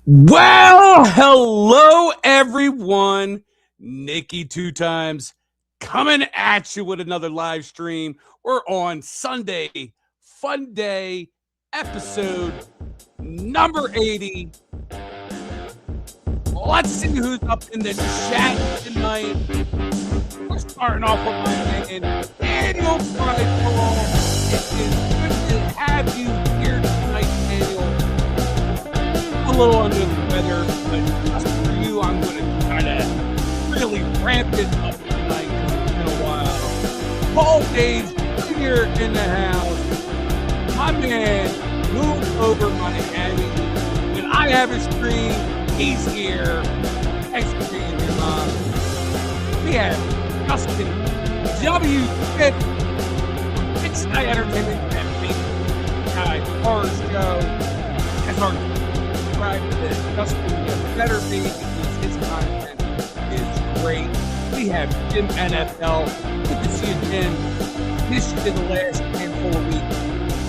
Well, hello everyone. Nikki two times coming at you with another live stream. We're on Sunday, Funday, episode number 80. Let's see who's up in the chat tonight. We're starting off with my man, Daniel Friedel. It is good to have you here tonight, Daniel. A little under the weather, but just for you, I'm going to try to really ramp it up tonight because it's been a while. Paul Dave here in the house. My man moved over Miami. When I have a stream, he's here. Thanks for being here, Mom. We have Justin W. Smith, Big Sky Entertainment, and Big Sky Horror Show. As our that Justin better be because his content is great. We have Jim NFL. Good to see you, Jim. This has been the last handful of weeks.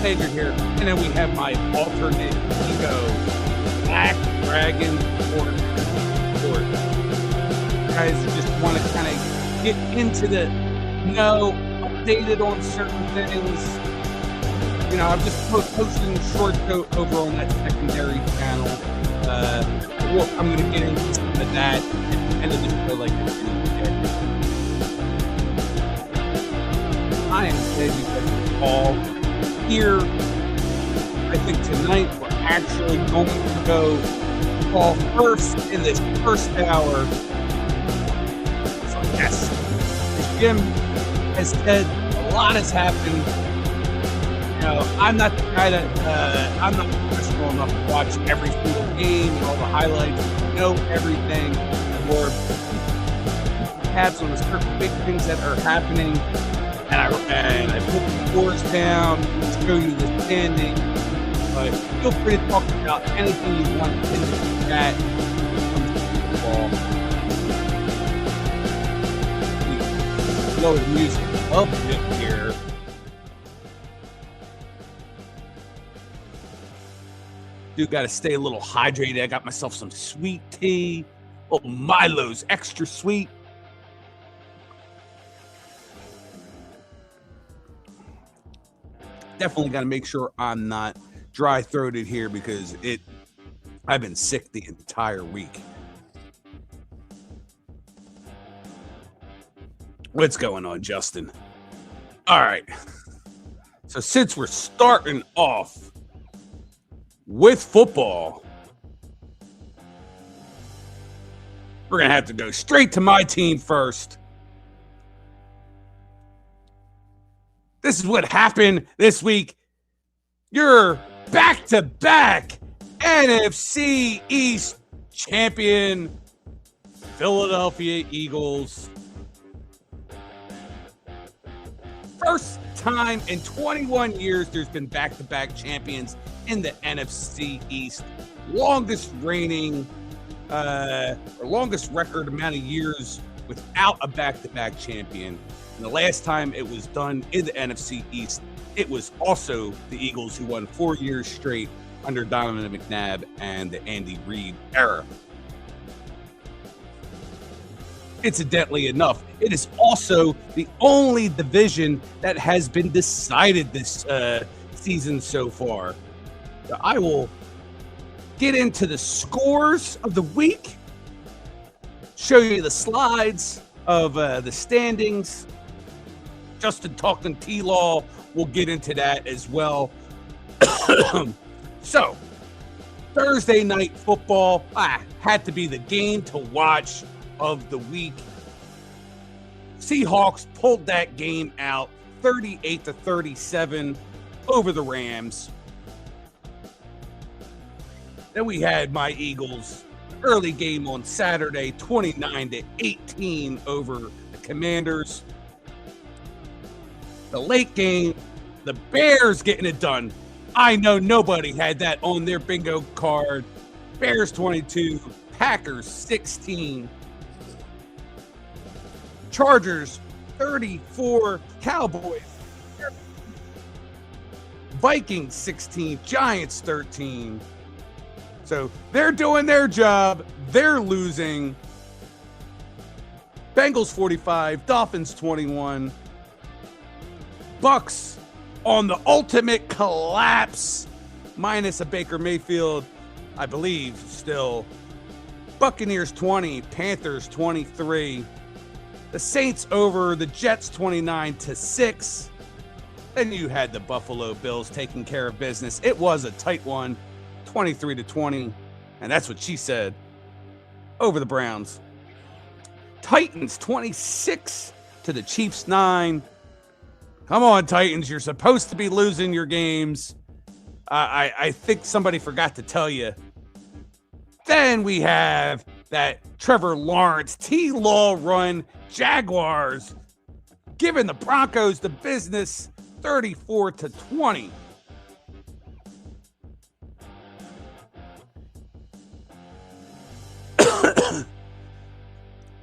Glad you're here. And then we have my alternate ego, Black Dragon Court. Guys just want to kind of get into the updated on certain things. You know, I'm just posting short over on that secondary channel. I'm going to get into some of that at the end of the show like I do. I am glad you guys are all here. I think tonight we're actually going to go fall first in this first hour. So yes, as Jim has said, a lot has happened. I'm not the guy that I'm not professional enough to watch every single game and all the highlights, know everything, or tabs on the certain big things that are happening. And I put the scores down to show you the standing. But feel free to talk about anything you want in the chat when it comes to football. We lower the music up a bit here. Dude, got to stay a little hydrated. I got myself some sweet tea. Oh, Milo's extra sweet. Definitely got to make sure I'm not dry-throated here because I've been sick the entire week. What's going on, Justin? All right. So since we're starting off with football, we're going to have to go straight to my team first. This is what happened this week. Your back-to-back NFC East champion, Philadelphia Eagles. First time in 21 years there's been back-to-back champions in the NFC East. Longest reigning or longest record amount of years without a back-to-back champion. And the last time it was done in the NFC East, it was also the Eagles who won 4 years straight under Donovan McNabb and the Andy Reid era. Incidentally enough, it is also the only division that has been decided this season so far. So I will get into the scores of the week, show you the slides of the standings. Justin talking T-Law, we'll get into that as well. So, Thursday night football had to be the game to watch of the week. Seahawks pulled that game out 38-37 over the Rams. Then we had my Eagles early game on Saturday, 29-18 over the Commanders. The late game, the Bears getting it done. I know nobody had that on their bingo card. Bears 22, Packers 16. Chargers 34, Cowboys. Vikings 16, Giants 13. So they're doing their job. They're losing. Bengals 45, Dolphins 21. Bucks on the ultimate collapse, minus a Baker Mayfield, I believe, still. Buccaneers 20, Panthers 23. The Saints over the Jets 29-6. Then you had the Buffalo Bills taking care of business. It was a tight one, 23-20. And that's what she said, over the Browns. Titans 26 to the Chiefs 9. Come on, Titans. You're supposed to be losing your games. I think somebody forgot to tell you. Then we have that Trevor Lawrence T-Law run Jaguars giving the Broncos the business 34-20.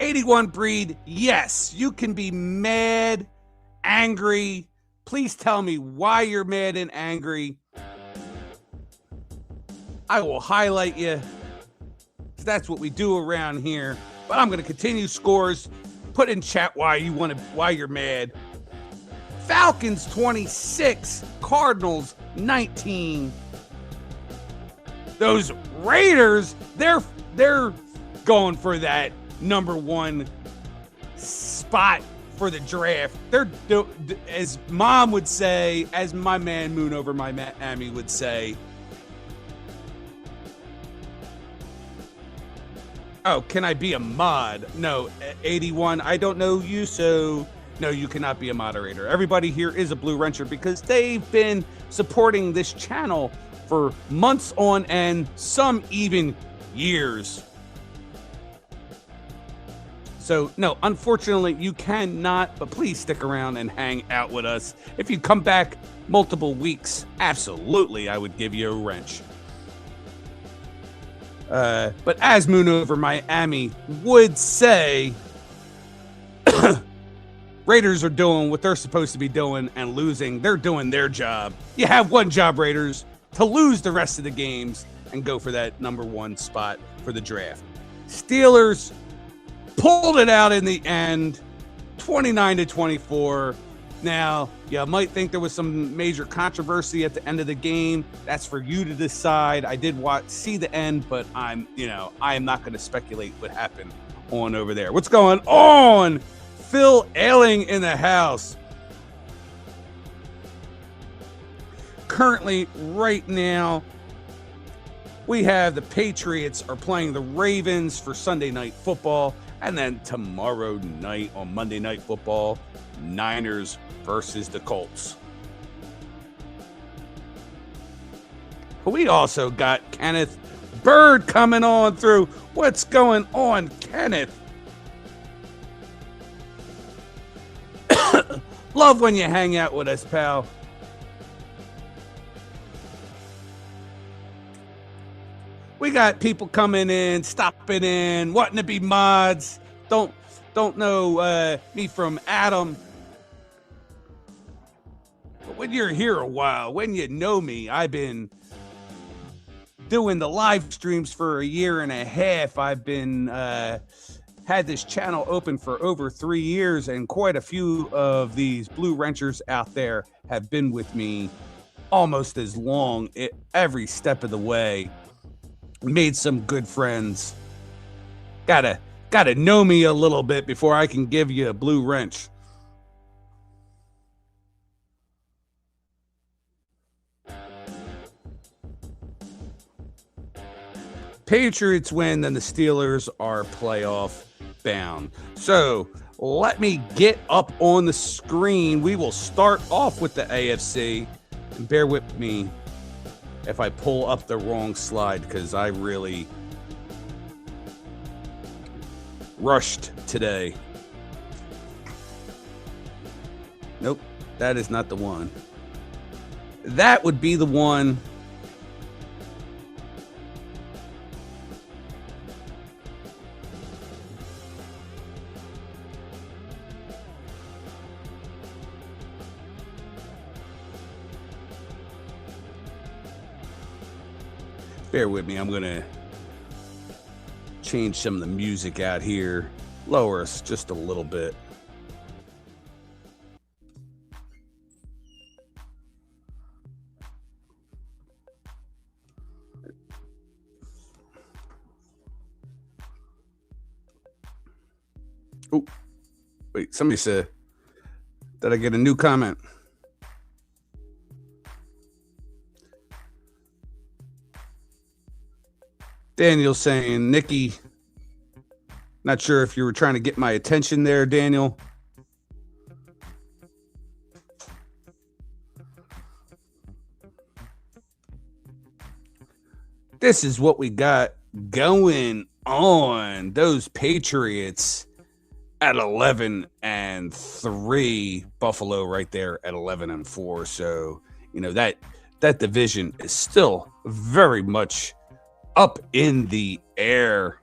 '81 breed, yes, you can be mad, angry. Please tell me why you're mad and angry. I will highlight you. That's what we do around here. But I'm going to continue scores. Put in chat why you're mad. Falcons 26, Cardinals 19. Those Raiders, they're going for that number one spot for the draft. They're, as Mom would say, as my man Moon over my Miami would say. Oh, can I be a mod? No, 81, I don't know you, so no, you cannot be a moderator. Everybody here is a Blue Wrencher because they've been supporting this channel for months on end, some even years. So, no, unfortunately, you cannot, but please stick around and hang out with us. If you come back multiple weeks, absolutely, I would give you a wrench. But as Moon over Miami would say, Raiders are doing what they're supposed to be doing and losing. They're doing their job. You have one job, Raiders, to lose the rest of the games and go for that number one spot for the draft. Steelers pulled it out in the end, 29-24. Now, you might think there was some major controversy at the end of the game. That's for you to decide. I did see the end, but I am not going to speculate what happened on over there. What's going on? Phil Ailing in the house. Currently, right now, we have the Patriots are playing the Ravens for Sunday Night Football. And then tomorrow night on Monday Night Football, Niners versus the Colts. We also got Kenneth Bird coming on through. What's going on, Kenneth? Love when you hang out with us, pal. We got people coming in, stopping in, wanting to be mods. Don't know me from Adam. But when you're here a while, when you know me, I've been doing the live streams for a year and a half. I've been had this channel open for over 3 years, and quite a few of these Blue Wrenchers out there have been with me almost as long, every step of the way. Made some good friends. Gotta know me a little bit before I can give you a blue wrench. Patriots win, then the Steelers are playoff bound. So let me get up on the screen. We will start off with the AFC. And bear with me if I pull up the wrong slide, because I really rushed today. Nope, that is not the one. That would be the one. Bear with me. I'm going to change some of the music out here. Lower us just a little bit. Oh, wait, somebody said, did I get a new comment? Daniel saying, Nikki, not sure if you were trying to get my attention there, Daniel. This is what we got going on. Those Patriots at 11-3, Buffalo right there at 11-4. So, you know, that division is still very much up in the air.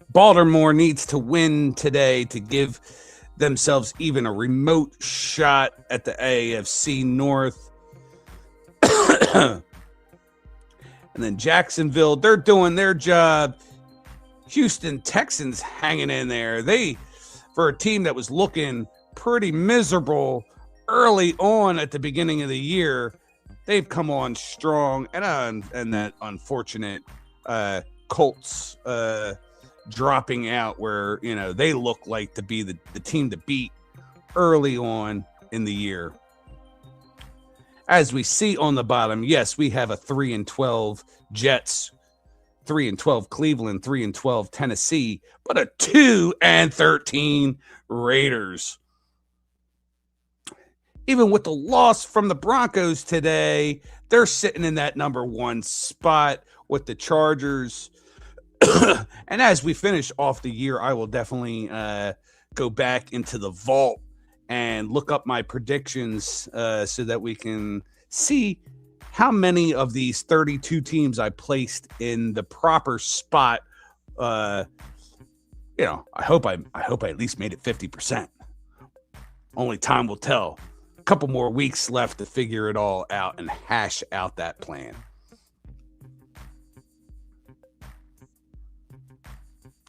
Baltimore needs to win today to give themselves even a remote shot at the AFC North. And then Jacksonville, they're doing their job. Houston Texans hanging in there. They, for a team that was looking pretty miserable early on at the beginning of the year, they've come on strong. And that unfortunate Colts dropping out where, you know, they look like to be the team to beat early on in the year. As we see on the bottom, yes, we have a 3-12 Jets, 3-12 Cleveland, 3-12 Tennessee, but a 2-13 Raiders. Even with the loss from the Broncos today, they're sitting in that number one spot with the Chargers. And as we finish off the year, I will definitely go back into the vault and look up my predictions so that we can see how many of these 32 teams I placed in the proper spot. You know, I hope I at least made it 50%. Only time will tell. A couple more weeks left to figure it all out and hash out that plan.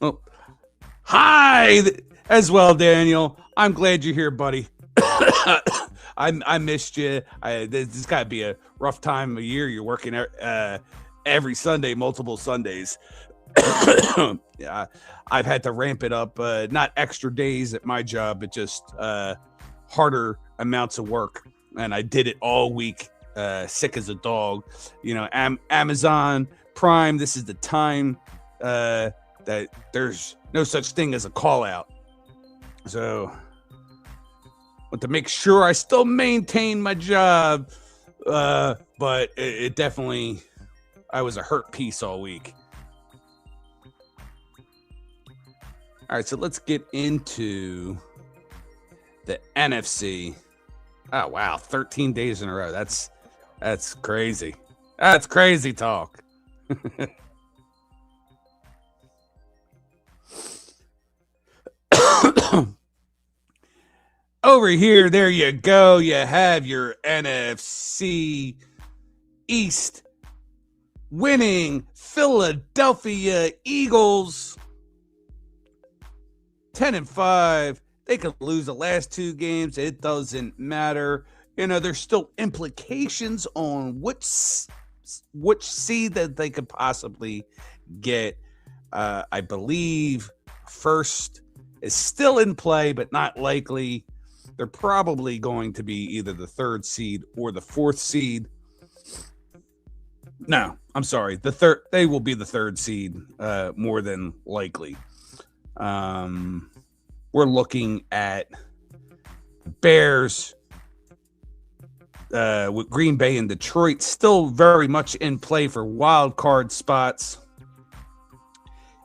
Oh, hi as well, Daniel. I'm glad you're here, buddy. I missed you. This got to be a rough time of year. You're working every Sunday, multiple Sundays. Yeah, I've had to ramp it up. Not extra days at my job, but just harder amounts of work. And I did it all week, sick as a dog. You know, Amazon Prime, this is the time that there's no such thing as a call out. So to make sure I still maintain my job, but it definitely, I was a hurt piece all week. All right, so let's get into the NFC. Oh, wow, 13 days in a row. That's crazy. That's crazy talk. Over here, there you go. You have your NFC East winning Philadelphia Eagles. 10-5. They could lose the last two games. It doesn't matter. You know, there's still implications on which seed that they could possibly get. I believe first is still in play, but not likely. They're probably going to be either the third seed or the fourth seed. No, I'm sorry. They will be the third seed, more than likely. We're looking at Bears with Green Bay and Detroit still very much in play for wild card spots.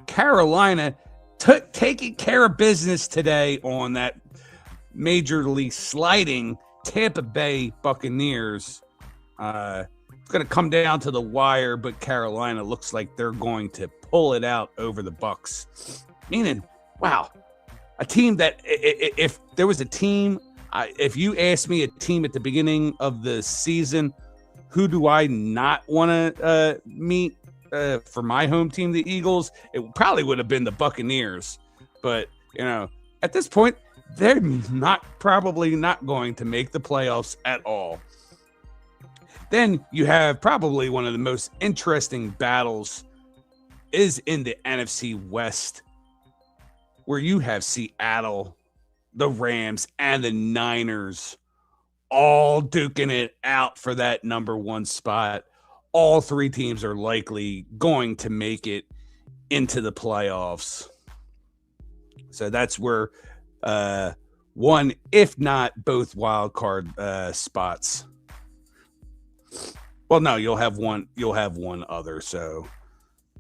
Carolina taking care of business today on that majorly sliding Tampa Bay Buccaneers. It's going to come down to the wire, but Carolina looks like they're going to pull it out over the Bucs. Meaning, wow, a team that if there was a team, if you asked me a team at the beginning of the season who do I not want to meet for my home team, the Eagles? It probably would have been the Buccaneers. But, at this point, they're probably not going to make the playoffs at all. Then you have probably one of the most interesting battles is in the NFC West, where you have Seattle, the Rams, and the Niners all duking it out for that number one spot. All three teams are likely going to make it into the playoffs. So that's where one, if not both wild card spots. Well, no, you'll have one other. So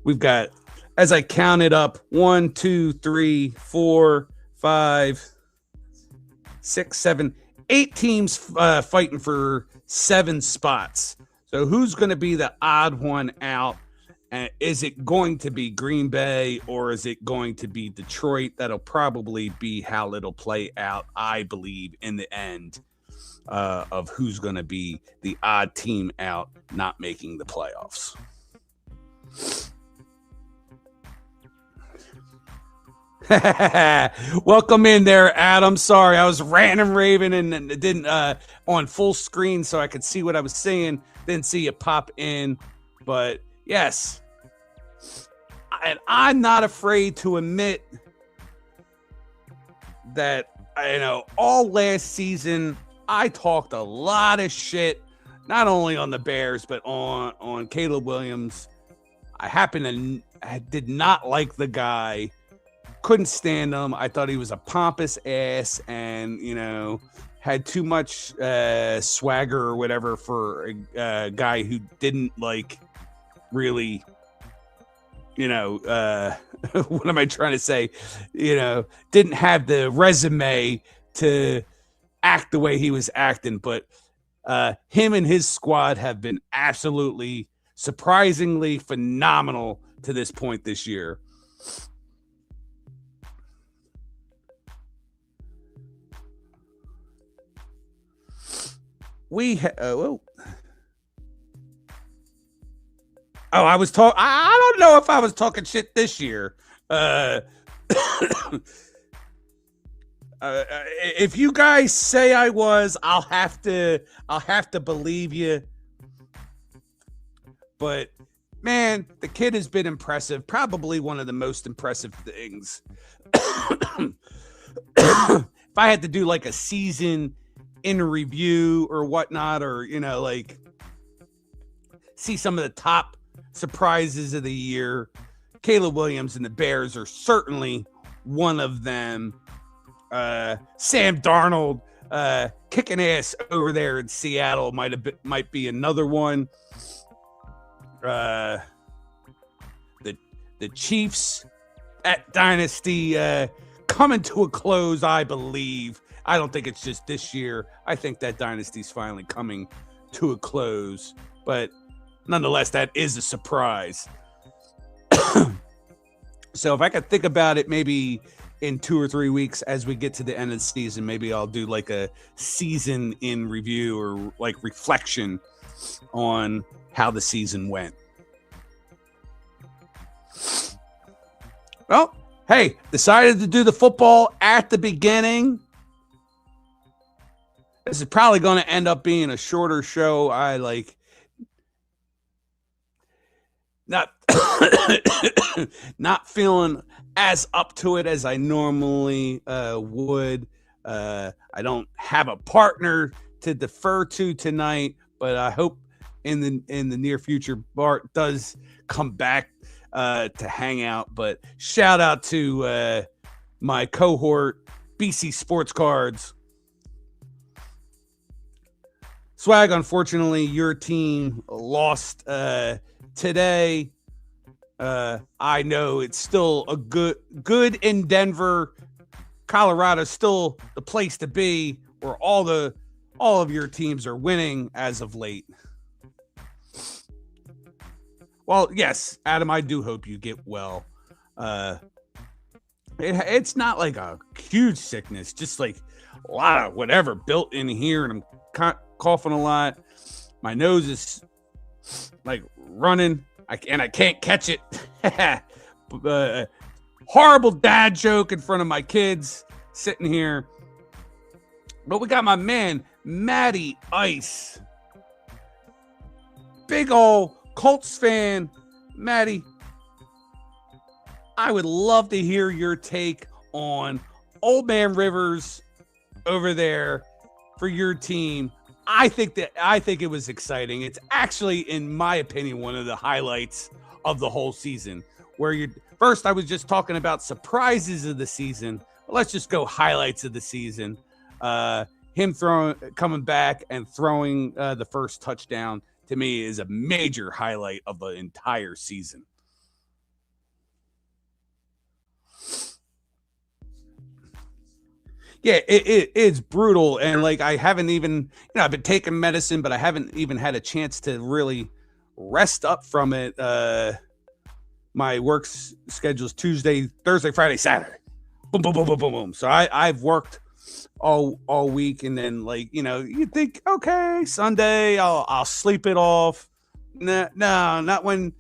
we've got, as I counted up, 1, 2, 3, 4, 5, 6, 7, 8 teams fighting for 7 spots. So who's going to be the odd one out? Is it going to be Green Bay or is it going to be Detroit? That'll probably be how it'll play out, I believe, in the end of who's going to be the odd team out not making the playoffs. Welcome in there, Adam. Sorry, I was ranting and raving and it didn't on full screen so I could see what I was saying. Didn't see you pop in, but yes, and I'm not afraid to admit that all last season I talked a lot of shit, not only on the Bears but on Caleb Williams. I did not like the guy. Couldn't stand him. I thought he was a pompous ass and, had too much swagger or whatever for a guy who didn't really, what am I trying to say? Didn't have the resume to act the way he was acting. But him and his squad have been absolutely surprisingly phenomenal to this point this year. I was talking. I don't know if I was talking shit this year. If you guys say I was, I'll have to believe you. But man, the kid has been impressive. Probably one of the most impressive things. If I had to do a season in review or whatnot, or see some of the top surprises of the year, Caleb Williams and the Bears are certainly one of them. Sam Darnold kicking ass over there in Seattle might be another one. The Chiefs at Dynasty coming to a close, I believe. I don't think it's just this year. I think that Dynasty's finally coming to a close. But nonetheless, that is a surprise. So if I could think about it, maybe in 2 or 3 weeks as we get to the end of the season, maybe I'll do a season in review or reflection on how the season went. Well, hey, decided to do the football at the beginning. This is probably going to end up being a shorter show. I not feeling as up to it as I normally would. I don't have a partner to defer to tonight, but I hope in the near future Bart does come back to hang out. But shout out to my cohort, BC Sports Cards. Swag, unfortunately, your team lost today. I know it's still a good in Denver. Colorado's still the place to be, where all of your teams are winning as of late. Well, yes, Adam, I do hope you get well. It's not a huge sickness, just a lot of whatever built in here, and I'm coughing a lot. My nose is like running, and I can't catch it. Horrible dad joke in front of my kids sitting here. But we got my man, Matty Ice. Big ol' Colts fan. Matty, I would love to hear your take on Old Man Rivers over there for your team. I think it was exciting. It's actually, in my opinion, one of the highlights of the whole season. First, I was just talking about surprises of the season. Let's just go highlights of the season. Him coming back and throwing the first touchdown, to me, is a major highlight of the entire season. Yeah, it's brutal. And like, I haven't even, I've been taking medicine, but I haven't even had a chance to really rest up from it. My work schedule is Tuesday, Thursday, Friday, Saturday. Boom, boom, boom, boom, boom, boom. So I've worked all week, and then, like, you think, okay, Sunday I'll sleep it off. No, not when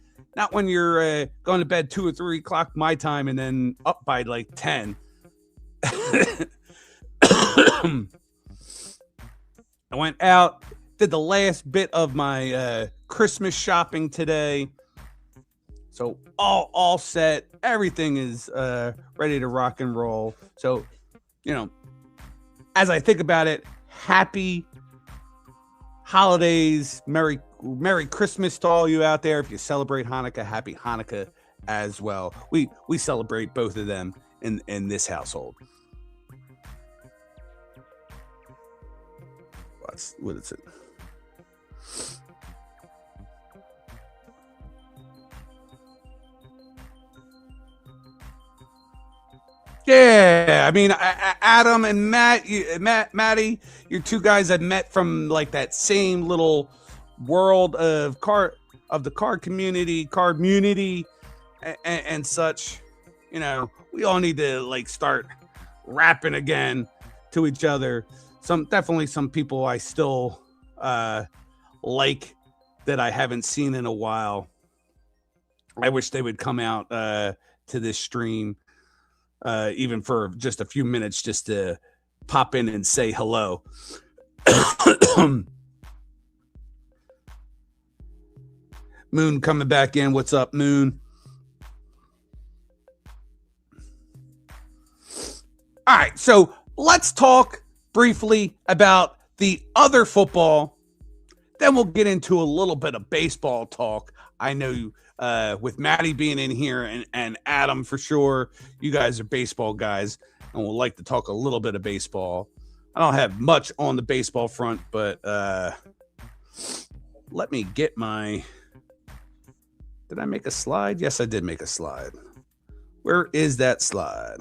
you're going to bed 2 or 3 o'clock my time, and then up by like 10. I went out, did the last bit of my Christmas shopping today. So all set. Everything is ready to rock and roll. So, as I think about it, happy holidays, Merry Christmas to all you out there. If you celebrate Hanukkah, happy Hanukkah as well. We celebrate both of them in this household. What is it? Yeah, I mean, Adam and Matty, you're two guys I met from like that same little world of the card community, and such. We all need to like start rapping again to each other. Definitely some people I still like that I haven't seen in a while. I wish they would come out to this stream. Even for just a few minutes, just to pop in and say hello. Moon coming back in. What's up, Moon? All right, so let's talk briefly about the other football. Then we'll get into a little bit of baseball talk. I know you. With Matty being in here and Adam, for sure, you guys are baseball guys and would like to talk a little bit of baseball. I don't have much on the baseball front, but let me get my... Did I make a slide? Yes, I did make a slide. Where is that slide?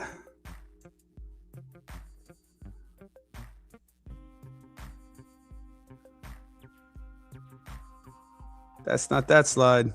That's not that slide.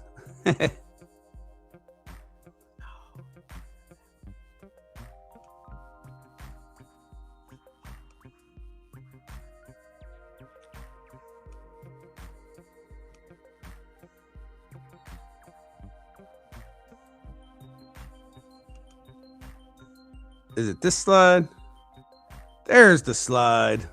Is it this slide? There's the slide.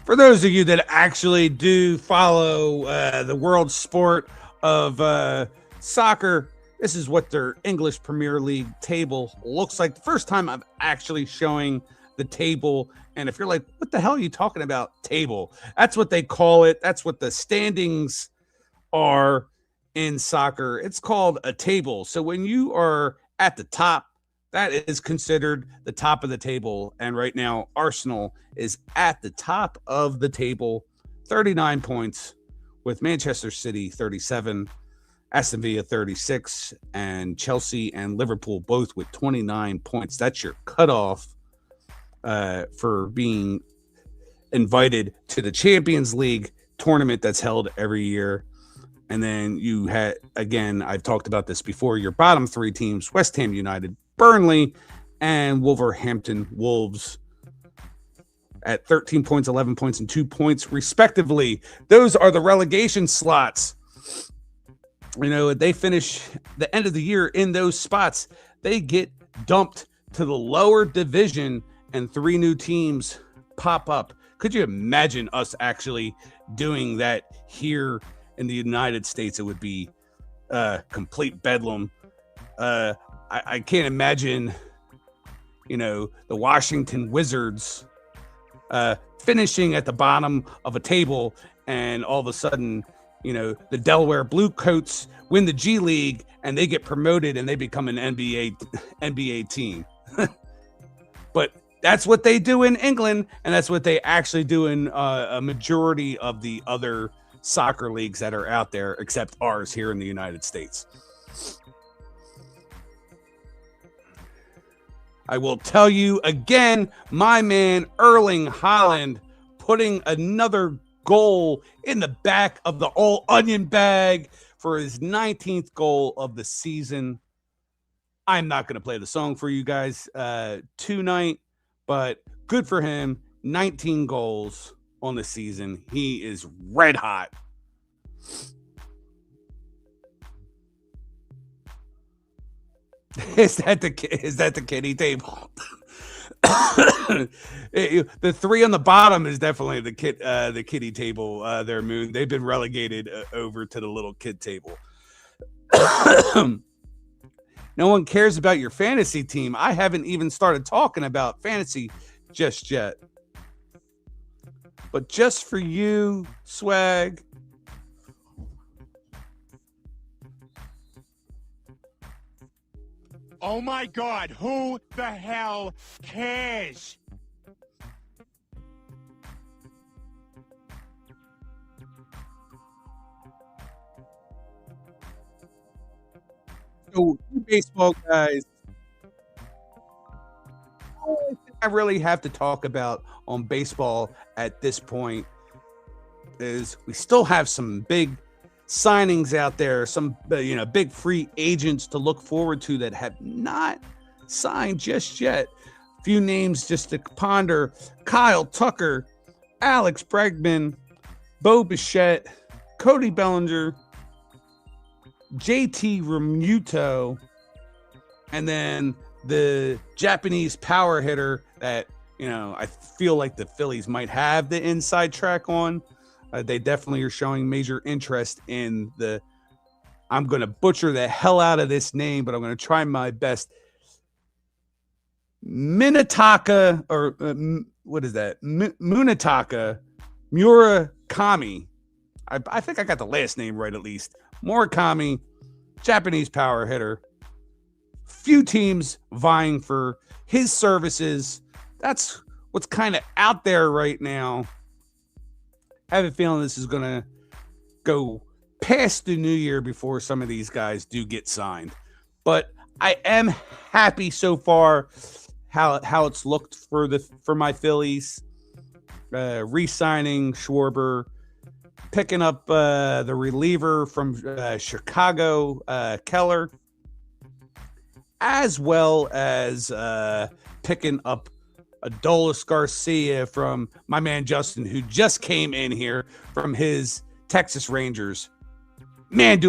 For those of you that actually do follow the world sport of soccer, this is what their English Premier League table looks like. The first time I'm actually showing the table. And if you're like, what the hell are you talking about, table? That's what they call it. That's what the standings are in soccer. It's called a table. So when you are at the top, that is considered the top of the table. And right now, Arsenal is at the top of the table, 39 points, with Manchester City 37, Aston Villa 36, and Chelsea and Liverpool both with 29 points. That's your cutoff for being invited to the Champions League tournament that's held every year. And then you had, again, I've talked about this before, your bottom three teams, West Ham United, Burnley, and Wolverhampton Wolves. at 13 points, 11 points, and 2 points, respectively. Those are the relegation slots. They finish the end of the year in those spots. They get dumped to the lower division, and 3 new teams pop up. Could you imagine us actually doing that here in the United States? It would be complete bedlam. I can't imagine, the Washington Wizards finishing at the bottom of a table, and all of a sudden, the Delaware Bluecoats win the G League and they get promoted and they become an NBA team. But that's what they do in England, and that's what they actually do in a majority of the other soccer leagues that are out there, except ours here in the United States. I will tell you again, my man Erling Haaland putting another goal in the back of the old onion bag for his 19th goal of the season. I'm not going to play the song for you guys tonight, but good for him. 19 goals on the season. He is red hot. Is that the kiddie table? The 3 on the bottom is definitely the kiddie table. There, Moon. They've been relegated over to the little kid table. No one cares about your fantasy team. I haven't even started talking about fantasy just yet. But just for you, Swag. Oh my God, who the hell cares? So, baseball guys, all I really have to talk about on baseball at this point is we still have some big signings out there, some big free agents to look forward to that have not signed just yet. A few names just to ponder: Kyle Tucker, Alex Bregman, Bo Bichette, Cody Bellinger, JT Realmuto, and then the Japanese power hitter that I feel like the Phillies might have the inside track on. They definitely are showing major interest in the, I'm going to butcher the hell out of this name, but I'm going to try my best. Munetaka, or what is that? Munetaka Murakami. I think I got the last name right at least. Murakami, Japanese power hitter. Few teams vying for his services. That's what's kind of out there right now. I have a feeling this is going to go past the new year before some of these guys do get signed. But I am happy so far how it's looked for my Phillies. Re-signing Schwarber, picking up the reliever from Chicago, Keller, as well as picking up Adolis Garcia from my man Justin, who just came in here from his Texas Rangers. Man,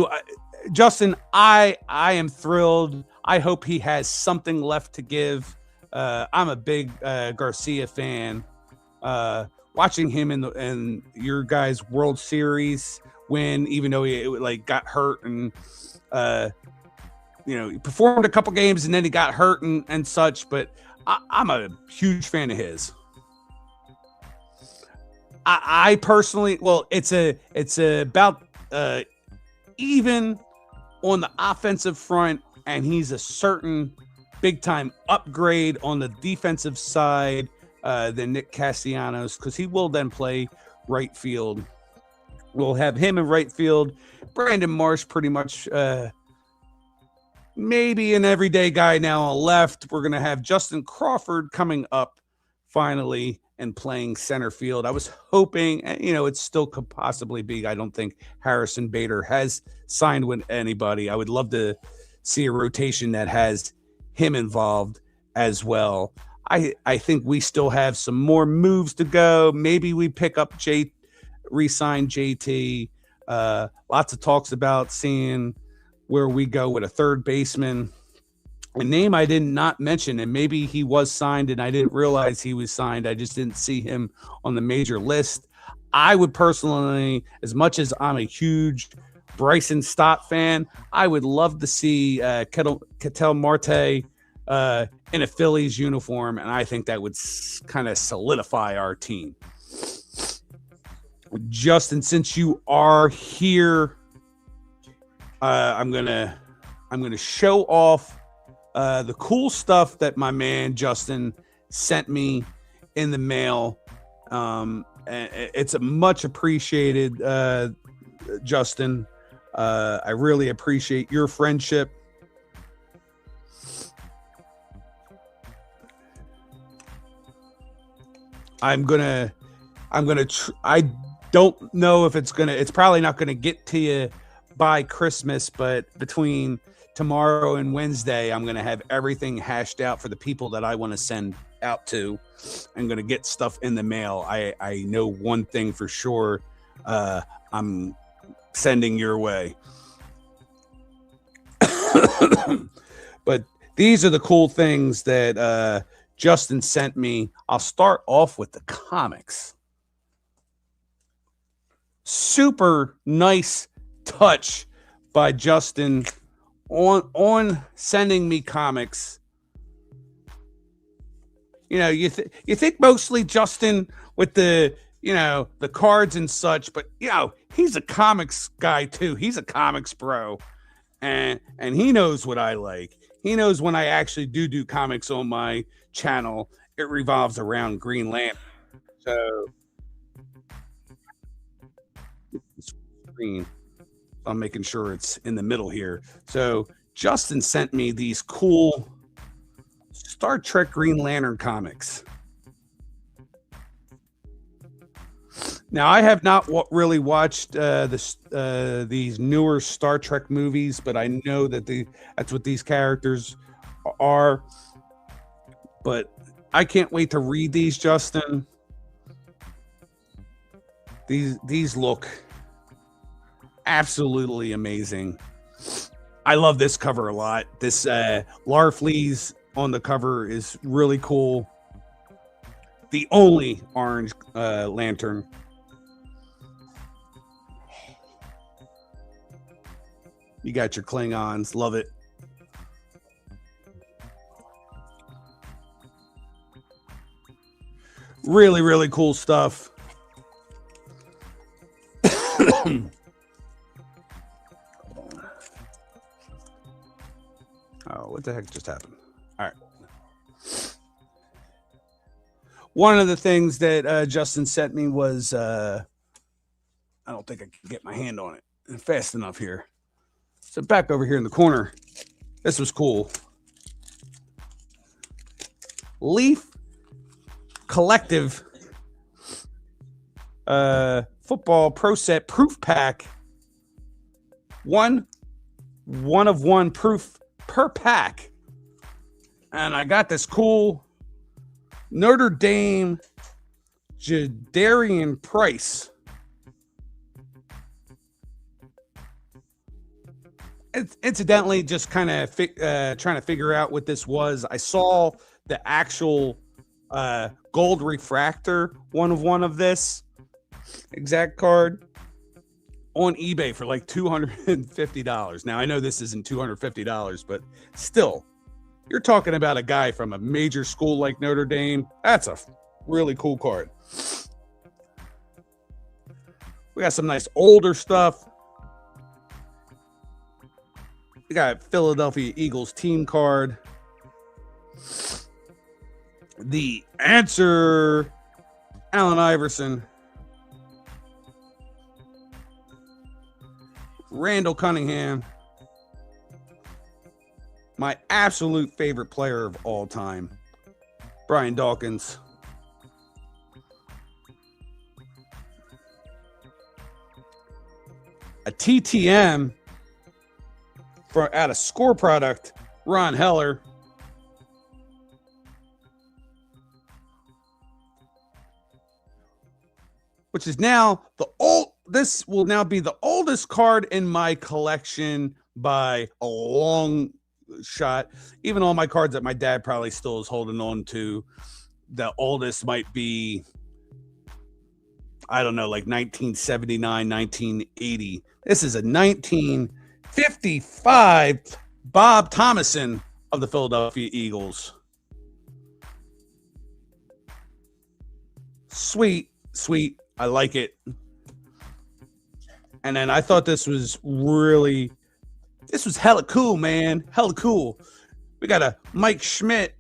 Justin, I am thrilled. I hope he has something left to give. I'm a big Garcia fan. Watching him in your guys' World Series win, even though he got hurt and he performed a couple games and then he got hurt and such, but I'm a huge fan of his. I personally, it's about even on the offensive front, and he's a certain big time upgrade on the defensive side than Nick Castellanos, because he will then play right field. We'll have him in right field. Brandon Marsh pretty much maybe an everyday guy now on left. We're going to have Justin Crawford coming up finally and playing center field. I was hoping, it still could possibly be. I don't think Harrison Bader has signed with anybody. I would love to see a rotation that has him involved as well. I think we still have some more moves to go. Maybe we pick up re-sign JT. Lots of talks about seeing where we go with a third baseman. A name I did not mention, and maybe he was signed and I didn't realize he was signed. I just didn't see him on the major list. I would personally, as much as I'm a huge Bryson Stott fan, I would love to see Ketel Marte in a Phillies uniform, and I think that would kind of solidify our team. Justin, since you are here, I'm gonna show off the cool stuff that my man Justin sent me in the mail. It's a much appreciated, Justin. I really appreciate your friendship. I don't know if it's probably not gonna get to you by Christmas, but between tomorrow and Wednesday, I'm going to have everything hashed out for the people that I want to send out to. I'm going to get stuff in the mail. I know one thing for sure. I'm sending your way. But these are the cool things that Justin sent me. I'll start off with the comics. Super nice touch by Justin on sending me comics. You know, you think mostly Justin with the cards and such, but he's a comics guy too. He's a comics bro, and he knows what I like. He knows when I actually do comics on my channel, it revolves around Green Lantern. So screen. I'm making sure it's in the middle here. So Justin sent me these cool Star Trek Green Lantern comics. Now, I have not really watched these newer Star Trek movies, but I know that that's what these characters are. But I can't wait to read these, Justin. These look absolutely amazing. I love this cover a lot. This Larfleeze on the cover is really cool. The only orange lantern. You got your Klingons. Love it. Really, really cool stuff. Oh, what the heck just happened? All right. One of the things that Justin sent me was, I don't think I can get my hand on it fast enough here. So back over here in the corner, this was cool. Leaf Collective football pro set proof pack. One of one proof per pack. And I got this cool Notre Dame Jadarian Price. Incidentally, just kind of trying to figure out what this was. I saw the actual gold refractor one of this exact card on eBay for like $250. Now, I know this isn't $250, but still, you're talking about a guy from a major school like Notre Dame. That's a really cool card. We got some nice older stuff. We got Philadelphia Eagles team card. The answer, Allen Iverson. Randall Cunningham. My absolute favorite player of all time, Brian Dawkins. A TTM out of Score Product, Ron Heller. which is now this will now be the oldest card in my collection by a long shot. Even all my cards that my dad probably still is holding on to, the oldest might be, I don't know, like 1979, 1980. This is a 1955 Bob Thomason of the Philadelphia Eagles. Sweet. I like it. And then I thought this was hella cool, man. Hella cool. We got a Mike Schmidt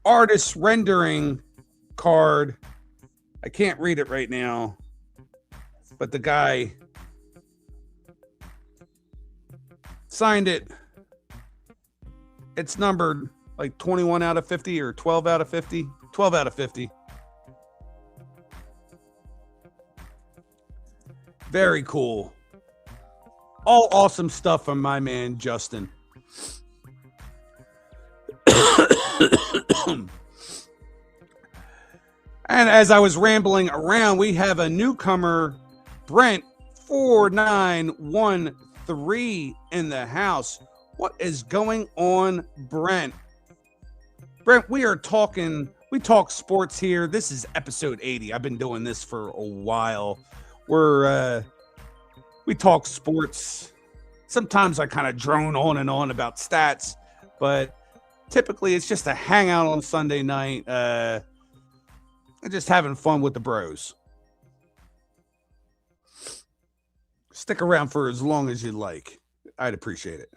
artist rendering card. I can't read it right now, but the guy signed it. It's numbered like 21 out of 50 or 12 out of 50. 12 out of 50. Very cool. All awesome stuff from my man, Justin. And as I was rambling around, we have a newcomer, Brent 4913 in the house. What is going on, Brent? Brent, we talk sports here. This is episode 80. I've been doing this for a while. We talk sports. Sometimes I kind of drone on and on about stats, but typically it's just a hangout on Sunday night, and just having fun with the bros. Stick around for as long as you'd like. I'd appreciate it.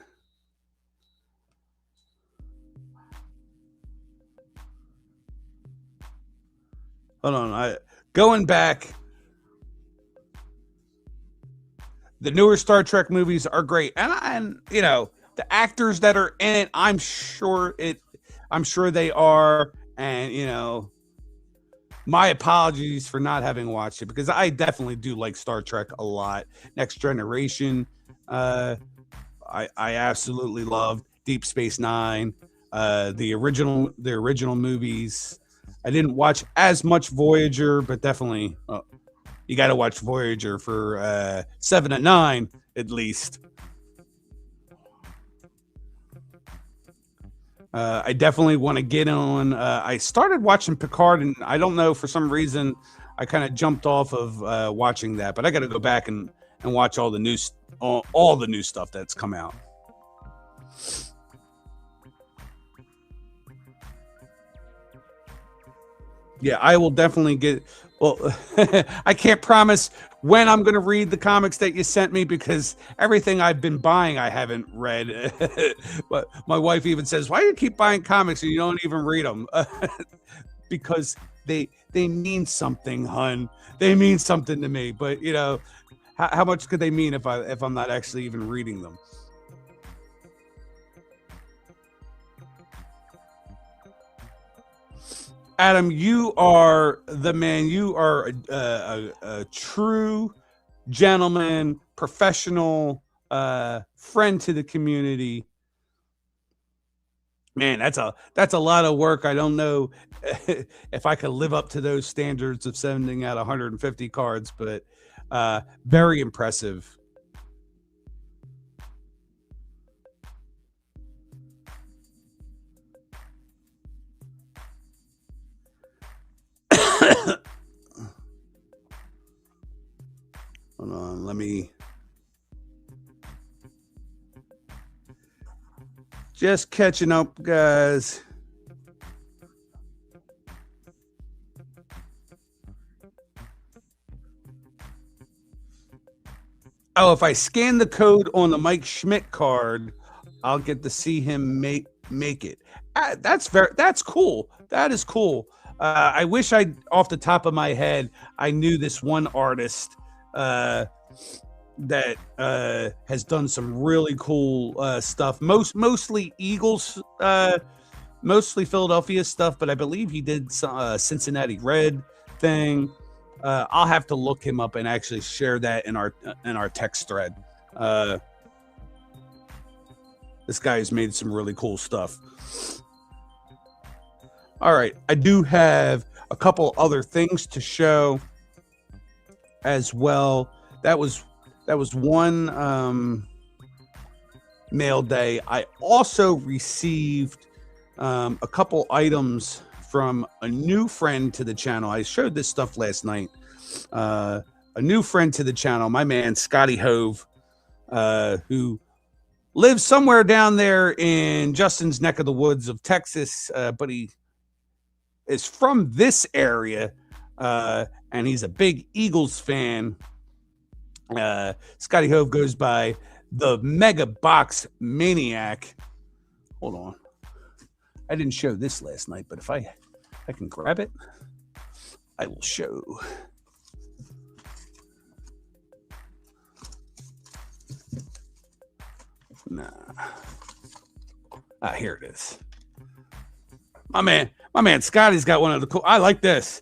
Hold on. Going back, the newer Star Trek movies are great, and you know the actors that are in it. I'm sure they are, and you know, my apologies for not having watched it because I definitely do like Star Trek a lot. Next Generation, I absolutely loved Deep Space Nine, the original movies. I didn't watch as much Voyager, but definitely you got to watch Voyager for 7 and 9 at least. I definitely want to get on. I started watching Picard, and I don't know, for some reason I kind of jumped off of watching that, but I got to go back and watch all the new stuff that's come out. Yeah, I will definitely get. Well, I can't promise when I'm going to read the comics that you sent me because everything I've been buying I haven't read. But my wife even says, "Why do you keep buying comics and you don't even read them?" Because they mean something, hun. They mean something to me. But you know, how much could they mean if I'm not actually even reading them? Adam, you are the man. You are a true gentleman, professional, friend to the community. Man, that's a lot of work. I don't know if I could live up to those standards of sending out 150 cards, but very impressive. Hold on, let me just catching up, guys. Oh, if I scan the code on the Mike Schmidt card, I'll get to see him make it. That's cool. That is cool. I wish off the top of my head, I knew this one artist that has done some really cool stuff. Mostly Eagles, mostly Philadelphia stuff, but I believe he did some Cincinnati Red thing. I'll have to look him up and actually share that in our text thread. This guy has made some really cool stuff. All right, I do have a couple other things to show as well. That was one mail day. I also received a couple items from a new friend to the channel. I showed this stuff last night. A new friend to the channel, my man Scotty Hove, who lives somewhere down there in Justin's neck of the woods of Texas, but he is from this area, and he's a big Eagles fan. Scotty Hove goes by the Mega Box Maniac. Hold on. I didn't show this last night, but if I can grab it, I will show. Nah. Here it is. My man Scotty's got one of the cool. I like this.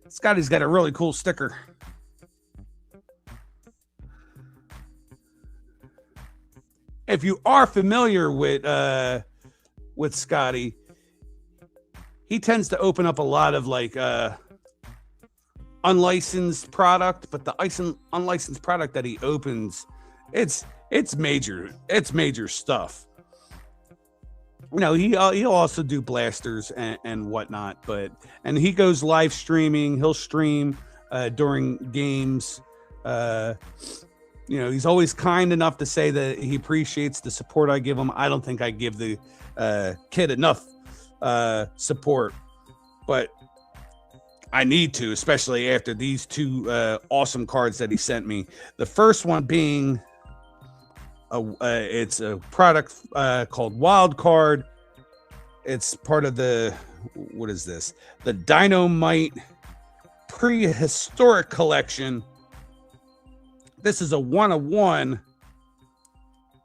Scotty's got a really cool sticker. If you are familiar with Scotty, he tends to open up a lot of like unlicensed product, but the unlicensed product that he opens, it's major stuff. You know, he'll also do blasters and whatnot, and he goes live streaming. He'll stream during games. You know, he's always kind enough to say that he appreciates the support I give him. I don't think I give the kid enough support, but I need to, especially after these two awesome cards that he sent me. The first one being it's a product called Wild Card. It's part of the, what is this? The Dynamite Prehistoric Collection. This is a 1/1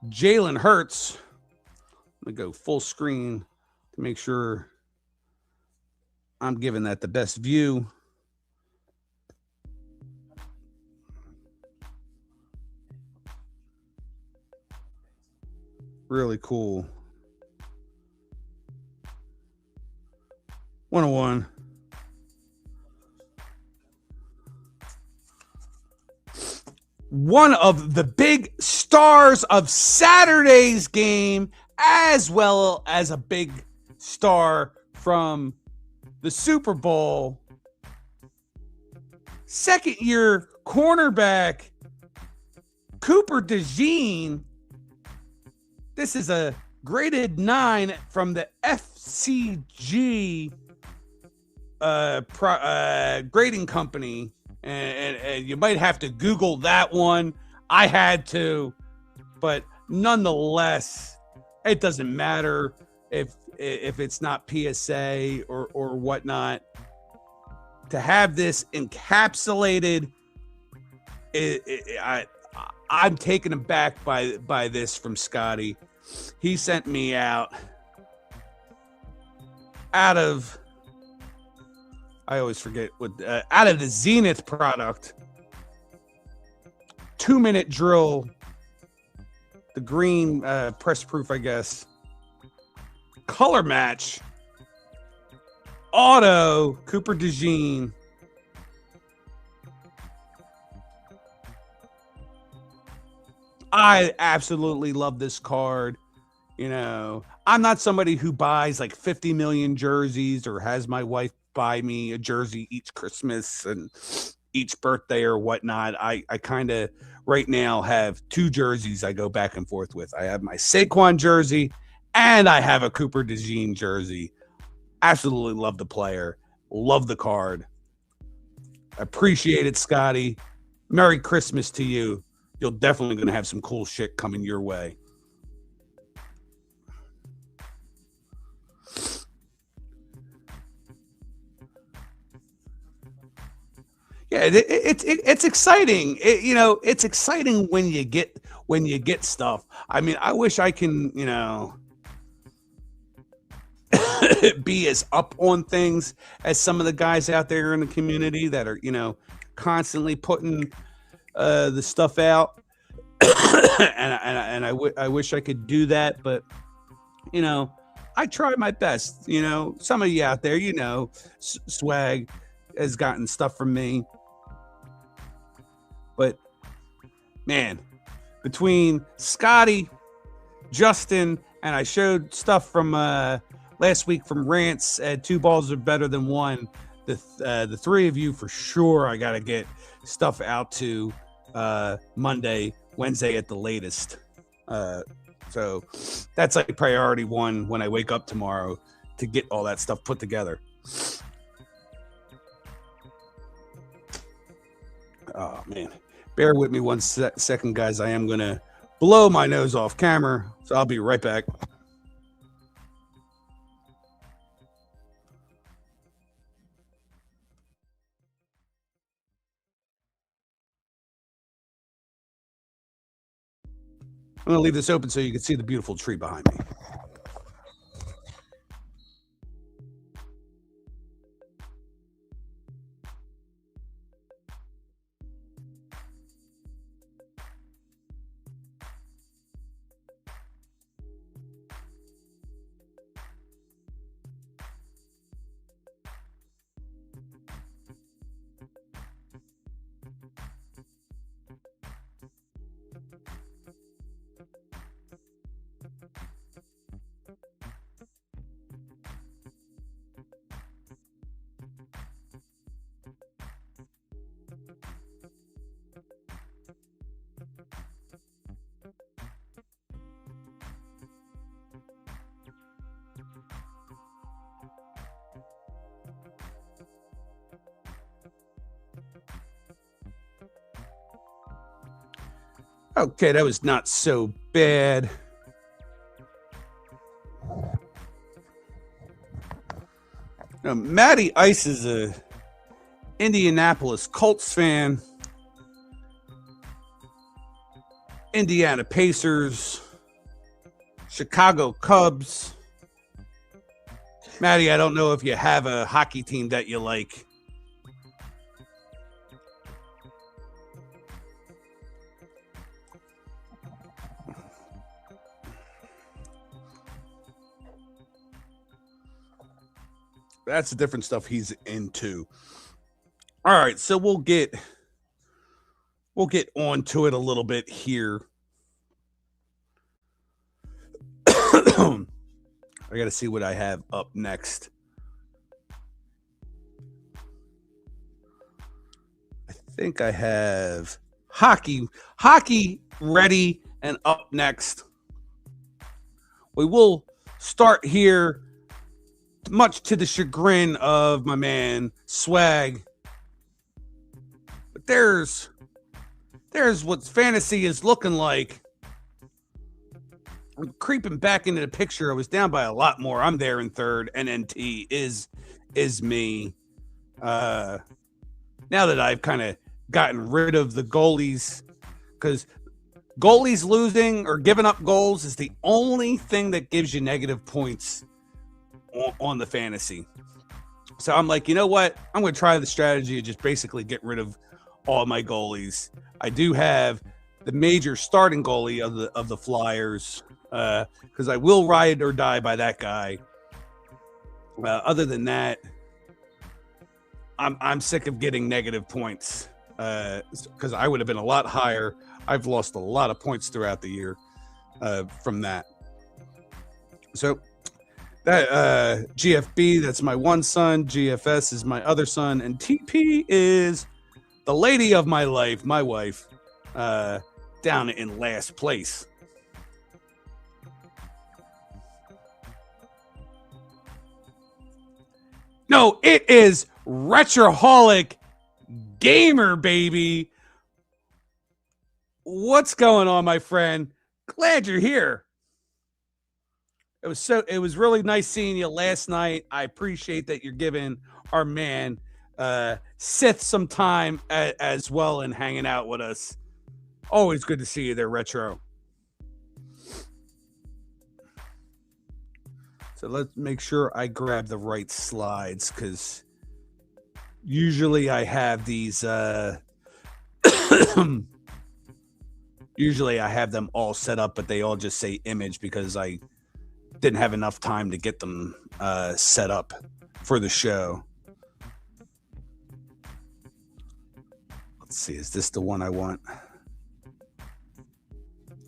Jalen Hurts. Let me go full screen to make sure I'm giving that the best view. Really cool. 1/1. One of the big stars of Saturday's game, as well as a big star from the Super Bowl. Second-year cornerback Cooper DeJean. This is a graded 9 from the FCG grading company. And you might have to Google that one. I had to, but nonetheless, it doesn't matter if it's not PSA or whatnot. To have this encapsulated, I'm taken aback by this from Scotty. He sent me out of. I always forget what out of the Zenith product. 2-minute drill. The green press proof, I guess. Color match. Auto Cooper DeJean. I absolutely love this card. You know, I'm not somebody who buys like 50 million jerseys or has my wife buy me a jersey each Christmas and each birthday or whatnot. I kind of right now have two jerseys I go back and forth with. I have my Saquon jersey and I have a Cooper DeJean jersey. Absolutely love the player. Love the card. Appreciate it, Scotty. Merry Christmas to you. You're definitely going to have some cool shit coming your way. Yeah, it's exciting. It's exciting when you get stuff. I mean, I wish I can, be as up on things as some of the guys out there in the community that are, constantly putting the stuff out. and I wish I could do that, but I try my best. Some of you out there, Swag. has gotten stuff from me. But man, between Scotty, Justin, and I showed stuff from last week from Rants, Two Balls Are Better Than One. The three of you for sure I got to get stuff out to Monday, Wednesday at the latest. So that's like priority one when I wake up tomorrow to get all that stuff put together. Oh, man. Bear with me one second, guys. I am going to blow my nose off camera, so I'll be right back. I'm going to leave this open so you can see the beautiful tree behind me. Okay, that was not so bad. Now, Matty Ice is a Indianapolis Colts fan, Indiana Pacers, Chicago Cubs. Matty, I don't know if you have a hockey team that you like. That's the different stuff he's into. All right, so we'll get on to it a little bit here. I got to see what I have up next. I think I have hockey ready and up next. We will start here, much to the chagrin of my man Swag. But there's what fantasy is looking like. I'm creeping back into the picture. I was down by a lot more. I'm there in third. NNT is me. Now that I've kind of gotten rid of the goalies, because goalies losing or giving up goals is the only thing that gives you negative points on the fantasy. So I'm like, you know what? I'm going to try the strategy of just basically get rid of all my goalies. I do have the major starting goalie of the Flyers, because I will ride or die by that guy. Other than that, I'm sick of getting negative points, because I would have been a lot higher. I've lost a lot of points throughout the year from that. So that GFB, that's my one son. GFS is my other son, and TP is the lady of my life, my wife, down in last place. No, it is Retroholic Gamer, baby. What's going on, my friend? Glad you're here. It was really nice seeing you last night. I appreciate that you're giving our man Sith some time as well and hanging out with us. Always good to see you there, Retro. So let's make sure I grab the right slides, because usually I have these usually I have them all set up, but they all just say image because I didn't have enough time to get them set up for the show. Let's see, is this the one I want?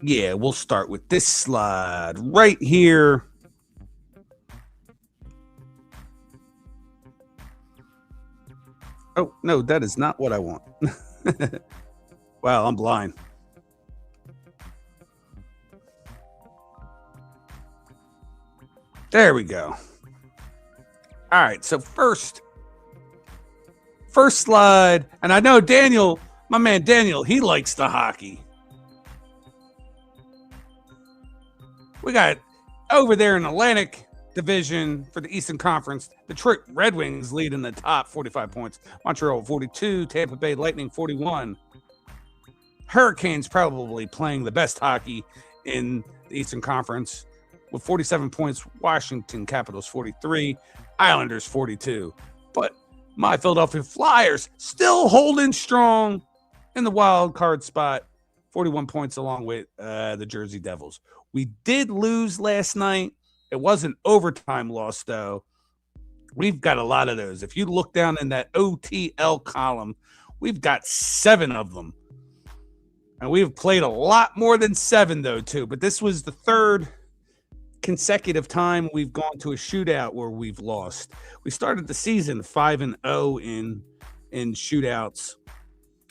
Yeah, we'll start with this slide right here. Oh, no, that is not what I want. Wow, I'm blind. There we go. All right, so first slide, and I know Daniel, my man Daniel, he likes the hockey. We got over there in Atlantic Division for the Eastern Conference, Detroit Red Wings lead in the top, 45 points. Montreal 42, Tampa Bay Lightning 41. Hurricanes probably playing the best hockey in the Eastern Conference with 47 points. Washington Capitals 43, Islanders 42. But my Philadelphia Flyers still holding strong in the wild card spot, 41 points along with the Jersey Devils. We did lose last night. It was an overtime loss, though. We've got a lot of those. If you look down in that OTL column, we've got 7 of them. And we've played a lot more than 7, though, too. But this was the third consecutive time we've gone to a shootout where we've lost. We started the season 5-0 in shootouts,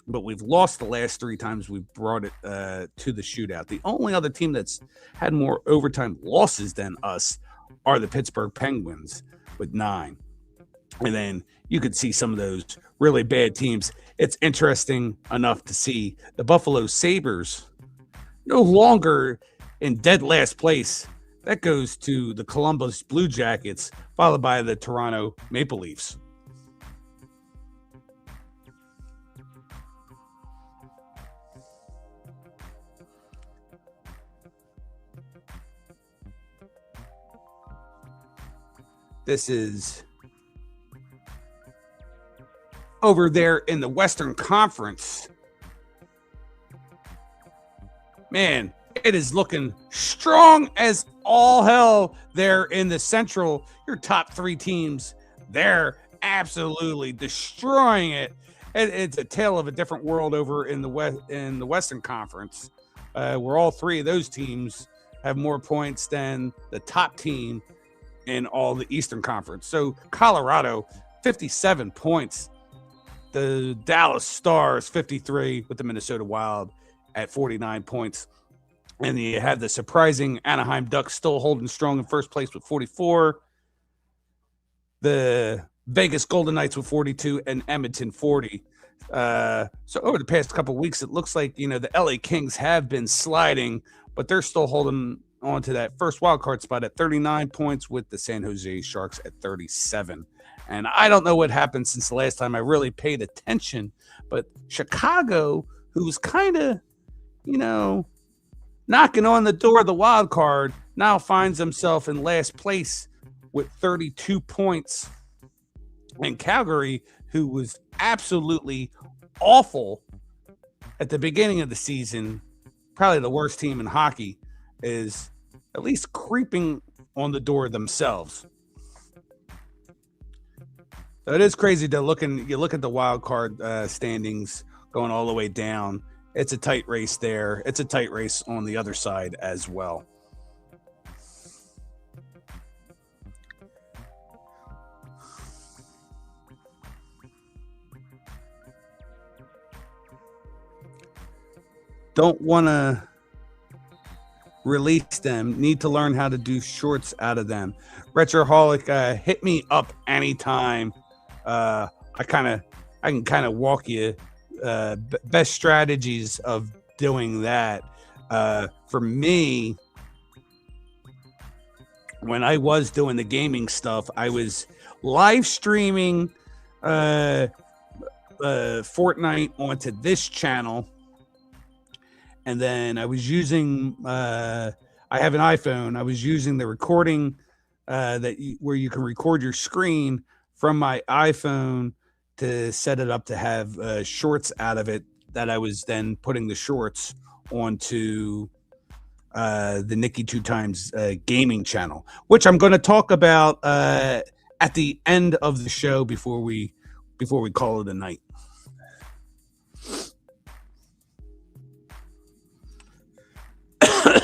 but we've lost the last 3 times we've brought it to the shootout. The only other team that's had more overtime losses than us are the Pittsburgh Penguins with 9. And then you could see some of those really bad teams. It's interesting enough to see the Buffalo Sabres no longer in dead last place. That goes to the Columbus Blue Jackets, followed by the Toronto Maple Leafs. This is over there in the Western Conference. Man, it is looking strong as all hell there in the Central. Your top 3 teams, they're absolutely destroying it. It's a tale of a different world over in the Western Conference, where all 3 of those teams have more points than the top team in all the Eastern Conference. So Colorado, 57 points. The Dallas Stars, 53, with the Minnesota Wild at 49 points. And you have the surprising Anaheim Ducks still holding strong in first place with 44. The Vegas Golden Knights with 42 and Edmonton 40. So over the past couple of weeks, it looks like, the LA Kings have been sliding, but they're still holding on to that first wildcard spot at 39 points with the San Jose Sharks at 37. And I don't know what happened since the last time I really paid attention, but Chicago, who was kind of, knocking on the door of the wild card, now finds himself in last place with 32 points. And Calgary, who was absolutely awful at the beginning of the season, probably the worst team in hockey, is at least creeping on the door themselves. So it is crazy to you look at the wild card standings going all the way down. It's a tight race there. It's a tight race on the other side as well. Don't want to release them. Need to learn how to do shorts out of them. Retroholic, hit me up anytime. I can kind of walk you best strategies of doing that. For me, when I was doing the gaming stuff, I was live streaming Fortnite onto this channel. And then I was using, I have an iPhone. I was using the recording where you can record your screen from my iPhone to set it up to have shorts out of it, that I was then putting the shorts onto the Nikki 2 Times gaming channel, which I'm going to talk about at the end of the show before we call it a night.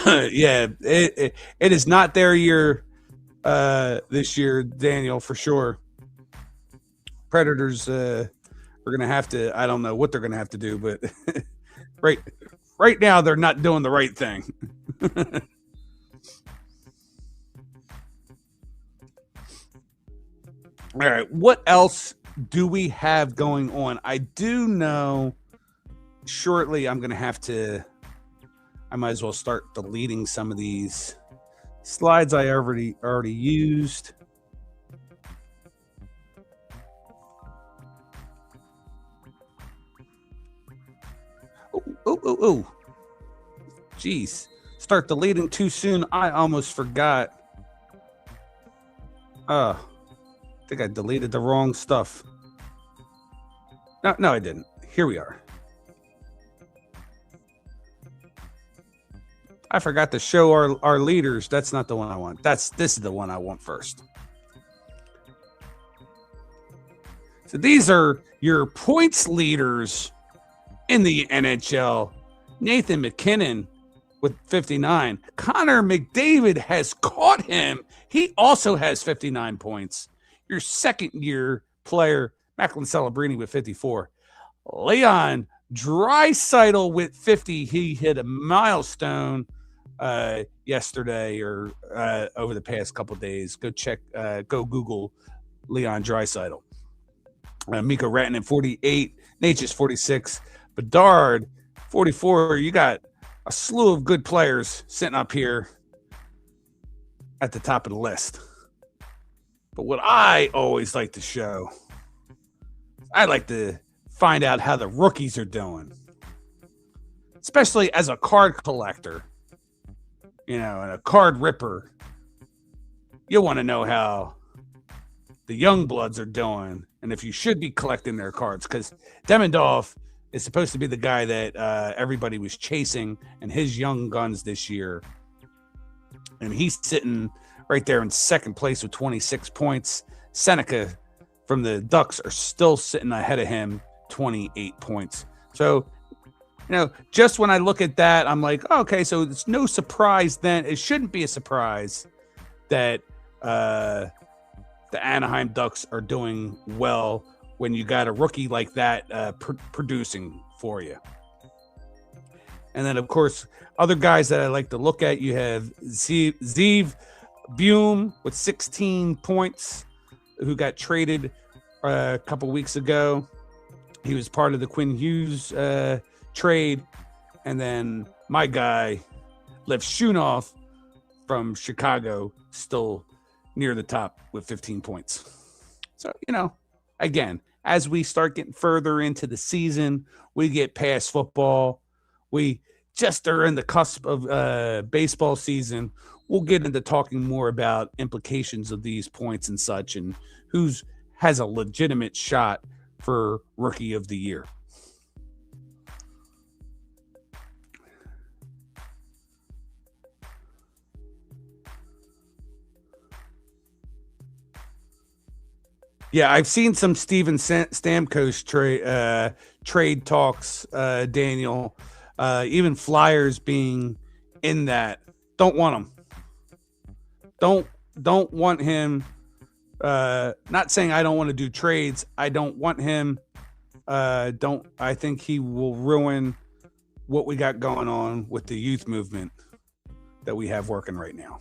Yeah, it is not their year this year, Daniel, for sure. Predators are going to have to. I don't know what they're going to have to do, but right now they're not doing the right thing. All right, what else do we have going on? I do know shortly I'm going to have to. I might as well start deleting some of these slides I already used. Oh. Jeez. Start deleting too soon. I almost forgot. I think I deleted the wrong stuff. No, I didn't. Here we are. I forgot to show our leaders. That's not the one I want. This is the one I want first. So these are your points leaders in the NHL. Nathan McKinnon with 59. Connor McDavid has caught him. He also has 59 points. Your second-year player, Macklin Celebrini with 54. Leon Draisaitl with 50. He hit a milestone yesterday or over the past couple of days. Go Google Leon Draisaitl. Mikko Rantanen 48. Nature's 46. Bedard 44. You got a slew of good players sitting up here at the top of the list. But what I always like to show, I like to find out how the rookies are doing, especially as a card collector, and a card ripper. You want to know how the young bloods are doing and if you should be collecting their cards, because Demidov is supposed to be the guy that everybody was chasing and his young guns this year. And he's sitting right there in second place with 26 points. Seneca from the Ducks are still sitting ahead of him, 28 points. So, just when I look at that, I'm like, okay, so it's no surprise then. It shouldn't be a surprise that the Anaheim Ducks are doing well when you got a rookie like that producing for you. And then, of course, other guys that I like to look at, you have Zeev Buhm with 16 points, who got traded a couple weeks ago. He was part of the Quinn Hughes trade. And then my guy, Lev Shunov from Chicago, still near the top with 15 points. So, again, as we start getting further into the season, we get past football. We just are in the cusp of baseball season. We'll get into talking more about implications of these points and such, and who's has a legitimate shot for Rookie of the Year. Yeah, I've seen some Steven Stamkos trade talks, Daniel. Even Flyers being in that. Don't want him. Don't want him. Not saying I don't want to do trades. I don't want him. I think he will ruin what we got going on with the youth movement that we have working right now.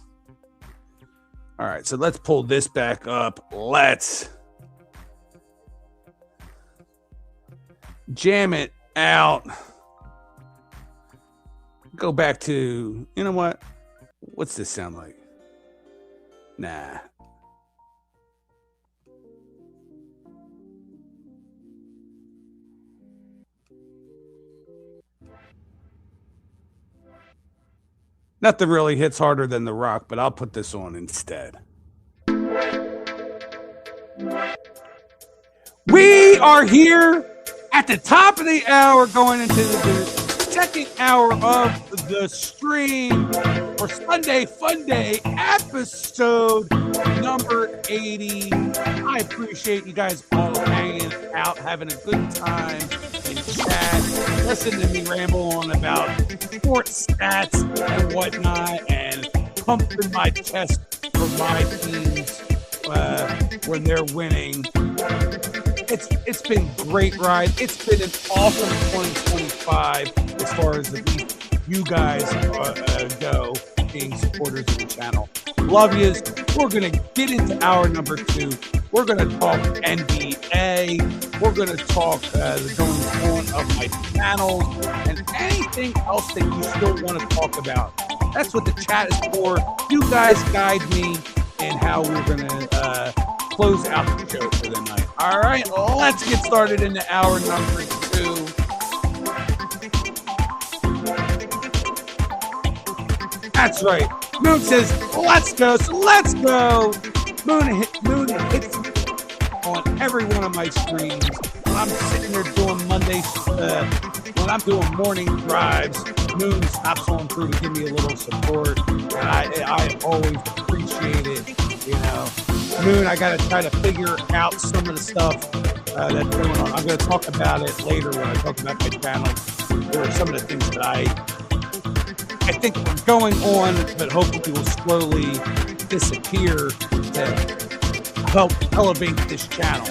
All right, so let's pull this back up. Let's jam it out. Go back to, what? What's this sound like? Nah. Nothing really hits harder than The Rock, but I'll put this on instead. We are here at the top of the hour going into the second hour of the stream for Sunday Funday episode number 80. I appreciate you guys all hanging out, having a good time, chat, listen to me ramble on about sports stats and whatnot, and pumping my chest for my teams when they're winning. It's been a great ride. It's been an awesome 2025 as far as you guys go, being supporters of the channel. Love yous. We're going to get into hour number 2. We're going to talk NBA. We're going to talk the goings on of my channels and anything else that you still want to talk about. That's what the chat is for. You guys guide me in how we're going to close out the show for the night. All right, let's get started into hour number 2. That's right. Moon says, let's go. So let's go. Moon hits on every one of my streams. When I'm sitting there doing Monday, when I'm doing morning drives, Moon stops on through to give me a little support. And I always appreciate it. You know, Moon, I got to try to figure out some of the stuff that's going on. I'm going to talk about it later when I talk about my channel. There are some of the things that I think are going on, but hopefully will slowly disappear to help elevate this channel.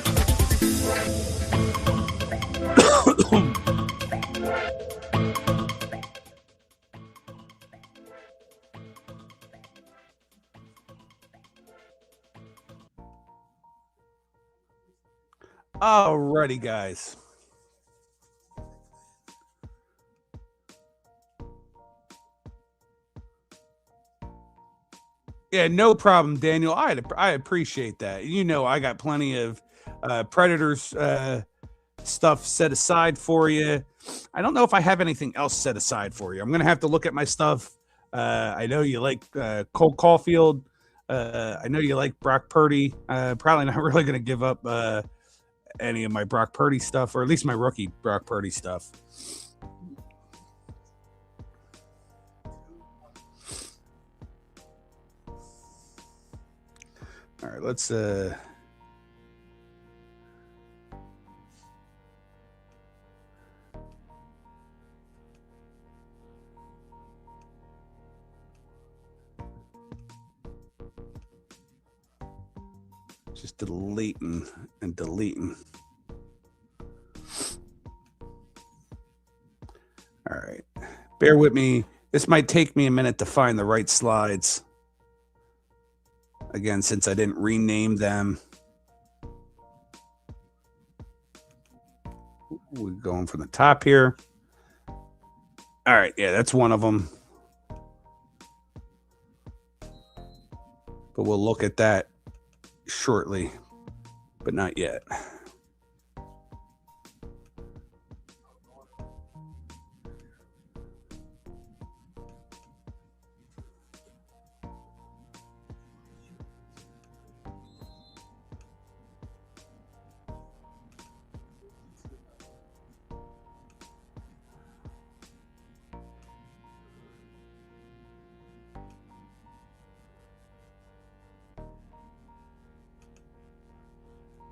Alrighty, guys. Yeah, no problem, Daniel. I appreciate that. You know, I got plenty of Predators stuff set aside for you. I don't know if I have anything else set aside for you. I'm going to have to look at my stuff. I know you like Cole Caulfield. I know you like Brock Purdy. Probably not really going to give up any of my Brock Purdy stuff, or at least my rookie Brock Purdy stuff. All right, let's just deleting and deleting. All right, bear with me. This might take me a minute to find the right slides. Again, since I didn't rename them. We're going from the top here. All right, yeah, that's one of them. But we'll look at that shortly, but not yet.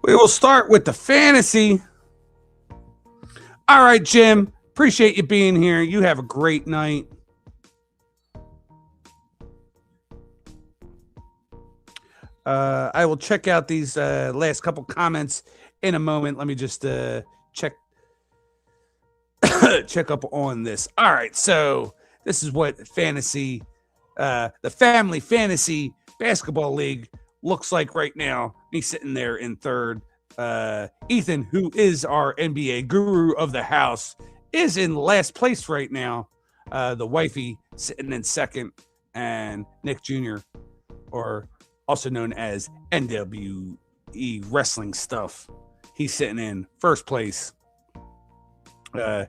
We will start with the fantasy. All right, Jim. Appreciate you being here. You have a great night. I will check out these last couple comments in a moment. Let me just check up on this. All right, so this is what fantasy, the Family Fantasy Basketball League looks like right now. Me sitting there in third. Ethan, who is our NBA guru of the house, is in last place right now. The wifey sitting in second, and Nick Jr., or also known as NWE Wrestling Stuff, he's sitting in first place. Yeah,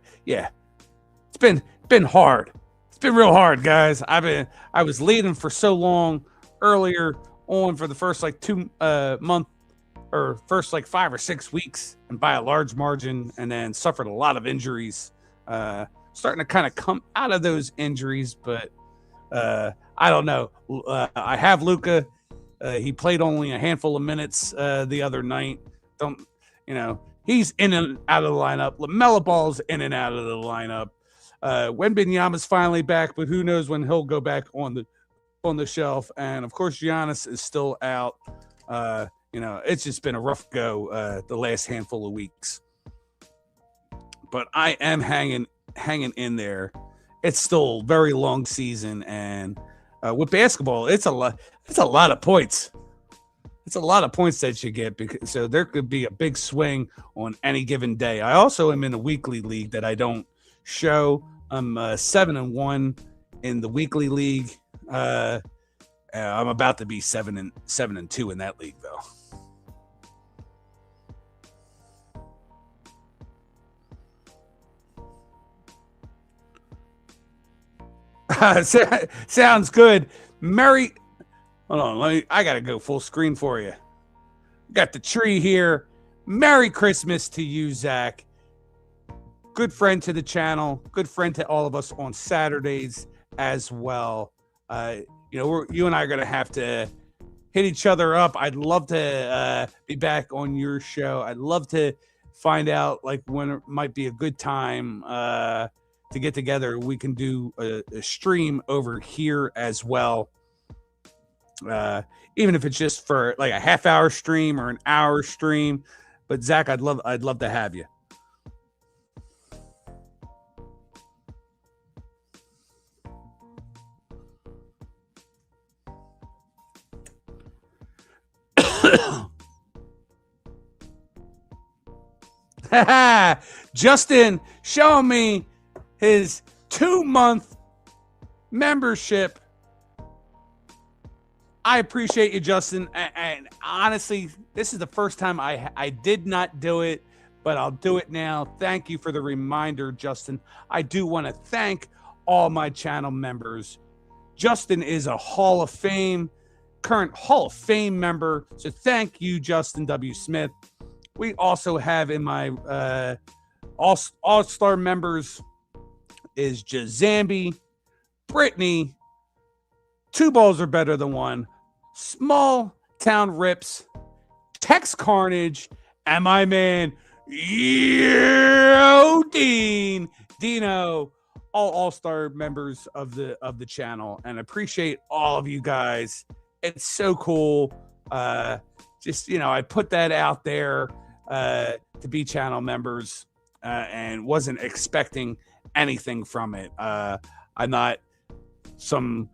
it's been hard. It's been real hard, guys. I was leading for so long earlier on for the first like 2 month or first like 5 or 6 weeks, and by a large margin, and then suffered a lot of injuries. Starting to kind of come out of those injuries, but I don't know. I have Luka. He played only a handful of minutes the other night. He's in and out of the lineup. LaMelo Ball's in and out of the lineup. Wembanyama's finally back, but who knows when he'll go back on the shelf. And of course, Giannis is still out. It's just been a rough go the last handful of weeks. But I am hanging in there. It's still a very long season, and with basketball, it's a lot of points. It's a lot of points that you get, so there could be a big swing on any given day. I also am in a weekly league that I don't show. I'm 7-1 in the weekly league. I'm about to be 7-2 in that league, though. Sounds good. Hold on, I gotta go full screen for you. Got the tree here. Merry Christmas to you, Zach. Good friend to the channel. Good friend to all of us on Saturdays as well. You and I are gonna have to hit each other up. I'd love to be back on your show. I'd love to find out like when it might be a good time to get together. We can do a stream over here as well. Even if it's just for like a half-hour stream or an hour stream. But Zach, I'd love to have you. Justin showing me his 2-month membership. I appreciate you, Justin. And honestly, this is the first time I did not do it, but I'll do it now. Thank you for the reminder, Justin. I do want to thank all my channel members. Justin is a current Hall of Fame member. So thank you, Justin W. Smith. We also have in my All-Star members is Jazambi, Brittany, Two Balls Are Better Than One, Small Town Rips, Tex Carnage, and my man, Dino, all-star members of the channel, and appreciate all of you guys. It's so cool. I put that out there to be channel members and wasn't expecting anything from it. I'm not some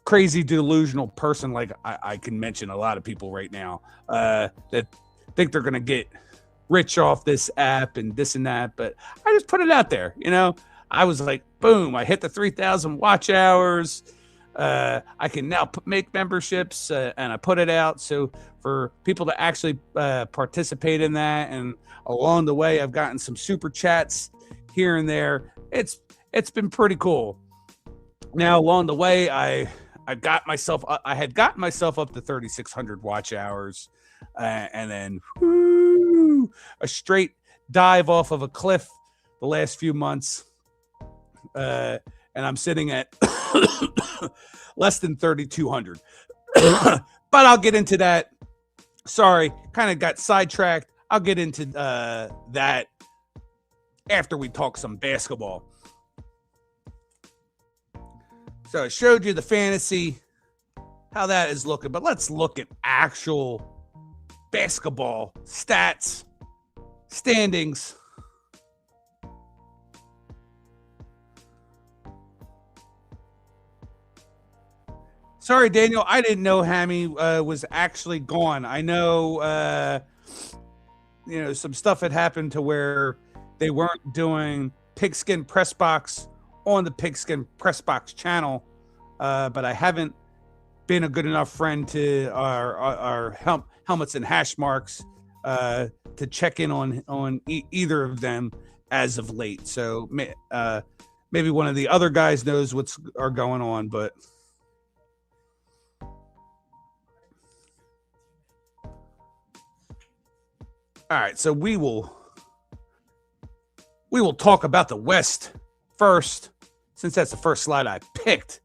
crazy delusional person like I can mention a lot of people right now that think they're going to get rich off this app and this and that, but I just put it out there. I was like, boom, I hit the 3,000 watch hours. I can now make memberships and I put it out. So for people to actually participate in that, and along the way, I've gotten some super chats here and there. It's been pretty cool. Now, along the way, I had gotten myself up to 3,600 watch hours, and then a straight dive off of a cliff the last few months. And I'm sitting at less than 3,200. But I'll get into that. Sorry, kind of got sidetracked. I'll get into that after we talk some basketball. So I showed you the fantasy, how that is looking, but let's look at actual basketball stats, standings. Sorry, Daniel, I didn't know Hammy was actually gone. I know, some stuff had happened to where they weren't doing Pigskin Press Box on the Pigskin Press Box channel, but I haven't been a good enough friend to our helmets and hash marks to check in on either of them as of late. So maybe one of the other guys knows what's going on, but. All right, so we will talk about the West first, since that's the first slide I picked.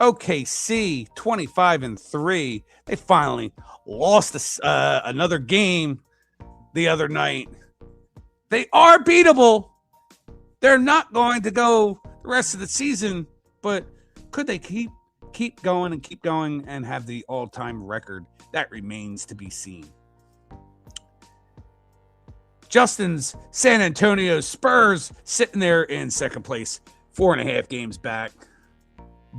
OKC 25-3. They finally lost another game the other night. They are beatable. They're not going to go the rest of the season, but could they keep going and have the all-time record? That remains to be seen. Justin's San Antonio Spurs sitting there in second place, 4.5 games back.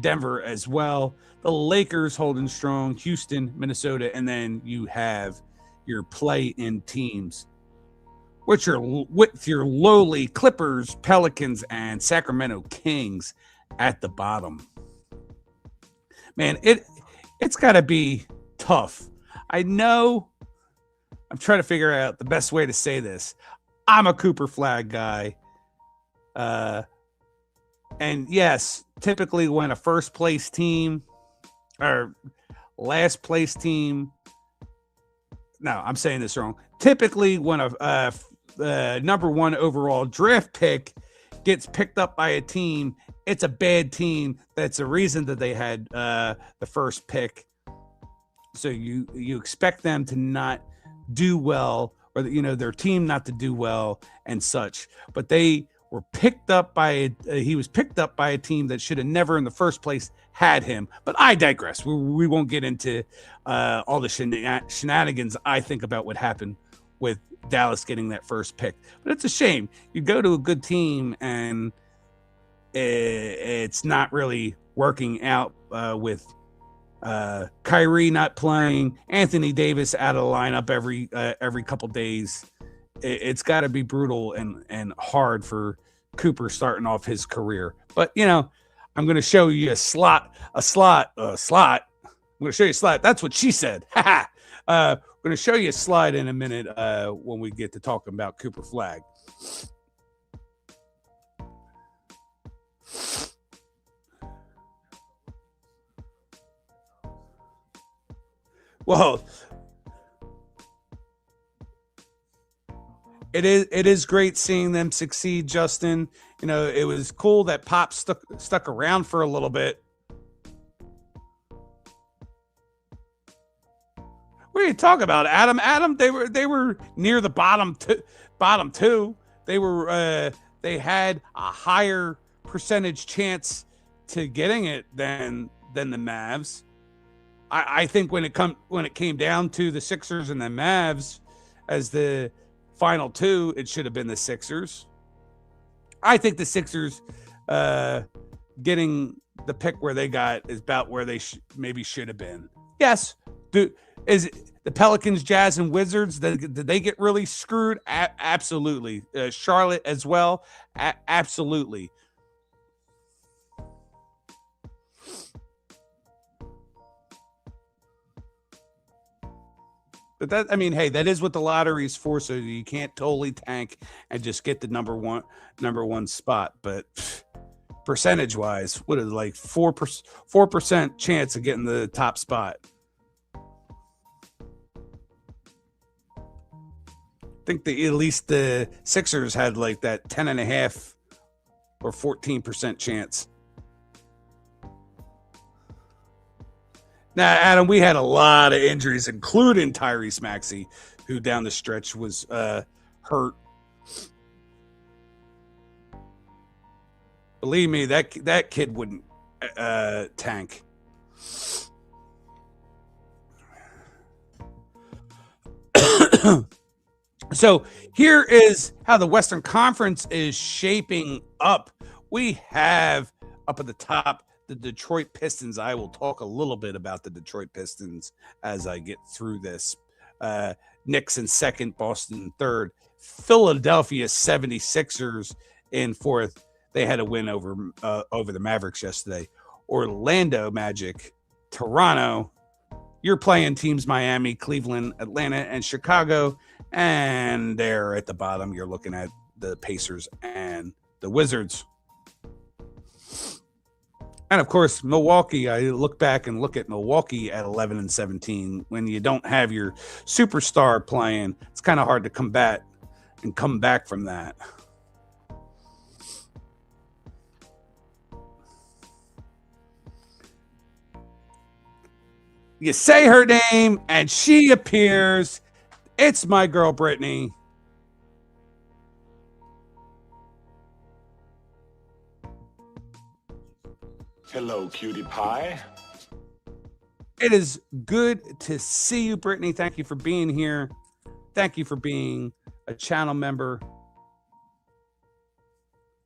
Denver as well. The Lakers holding strong, Houston, Minnesota, and then you have your play-in teams, which are with your lowly Clippers, Pelicans, and Sacramento Kings at the bottom. Man, it's got to be tough. I know. I'm trying to figure out the best way to say this. I'm a Cooper Flag guy. And yes, typically when a first place team or last place team, no, I'm saying this wrong. Typically when a number one overall draft pick gets picked up by a team, it's a bad team. That's the reason that they had the first pick. So you expect them to not do well, or their team not to do well and such. But they were picked up by he was picked up by a team that should have never in the first place had him. But I digress. We won't get into all the shenanigans I think about what happened with Dallas getting that first pick. But it's a shame. You go to a good team and it's not really working out with Kyrie not playing, Anthony Davis out of the lineup every couple days. It's got to be brutal and hard for Cooper starting off his career. But I'm going to show you a slot. I'm going to show you a slide. That's what she said. I'm going to show you a slide in a minute when we get to talking about Cooper Flag. Well, it is great seeing them succeed, Justin. It was cool that Pop stuck around for a little bit. What are you talking about, Adam? Adam, they were near the bottom two. They had a higher percentage chance to getting it than the Mavs. I think when it came down to the Sixers and the Mavs as the final two, it should have been the Sixers. I think the Sixers getting the pick where they got is about where they maybe should have been. Yes. Is it the Pelicans, Jazz, and Wizards? Did they get really screwed? Absolutely. Charlotte as well? Absolutely. But that is what the lottery is for. So you can't totally tank and just get the number one spot. But percentage wise, what is it, like 4% chance of getting the top spot? I think at least the Sixers had like that 10.5 or 14% chance. Now, Adam, we had a lot of injuries, including Tyrese Maxey, who down the stretch was hurt. Believe me, that kid wouldn't tank. So here is how the Western Conference is shaping up. We have up at the top the Detroit Pistons. I will talk a little bit about the Detroit Pistons as I get through this. Knicks in second, Boston in third, Philadelphia 76ers in fourth. They had a win over the Mavericks yesterday. Orlando Magic, Toronto. You're playing teams Miami, Cleveland, Atlanta, and Chicago. And there at the bottom, you're looking at the Pacers and the Wizards. And of course, Milwaukee, I look back and look at Milwaukee at 11-17. When you don't have your superstar playing, it's kind of hard to come back from that. You say her name and she appears. It's my girl, Brittany. Hello, cutie pie. It is good to see you, Brittany. Thank you for being here. Thank you for being a channel member.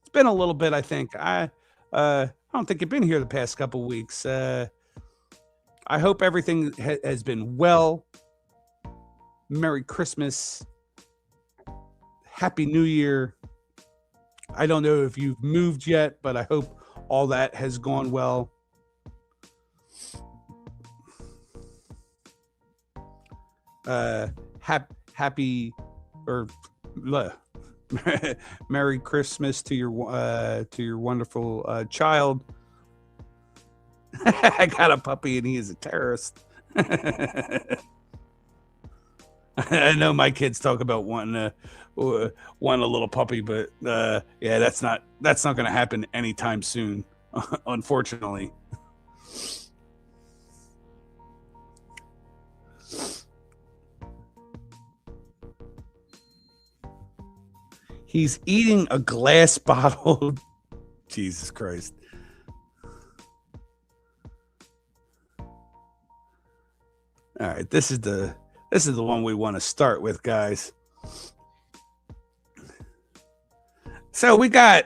It's been a little bit, I think. I don't think you've been here the past couple of weeks. I hope everything has been well. Merry Christmas. Happy New Year. I don't know if you've moved yet, but I hope all that has gone well. Happy or Merry Christmas to your wonderful child. I got a puppy and he is a terrorist. I know my kids talk about wanting a little puppy, but yeah, that's not going to happen anytime soon, unfortunately. He's eating a glass bottle. Jesus Christ. All right, this is the one we want to start with, guys. So we got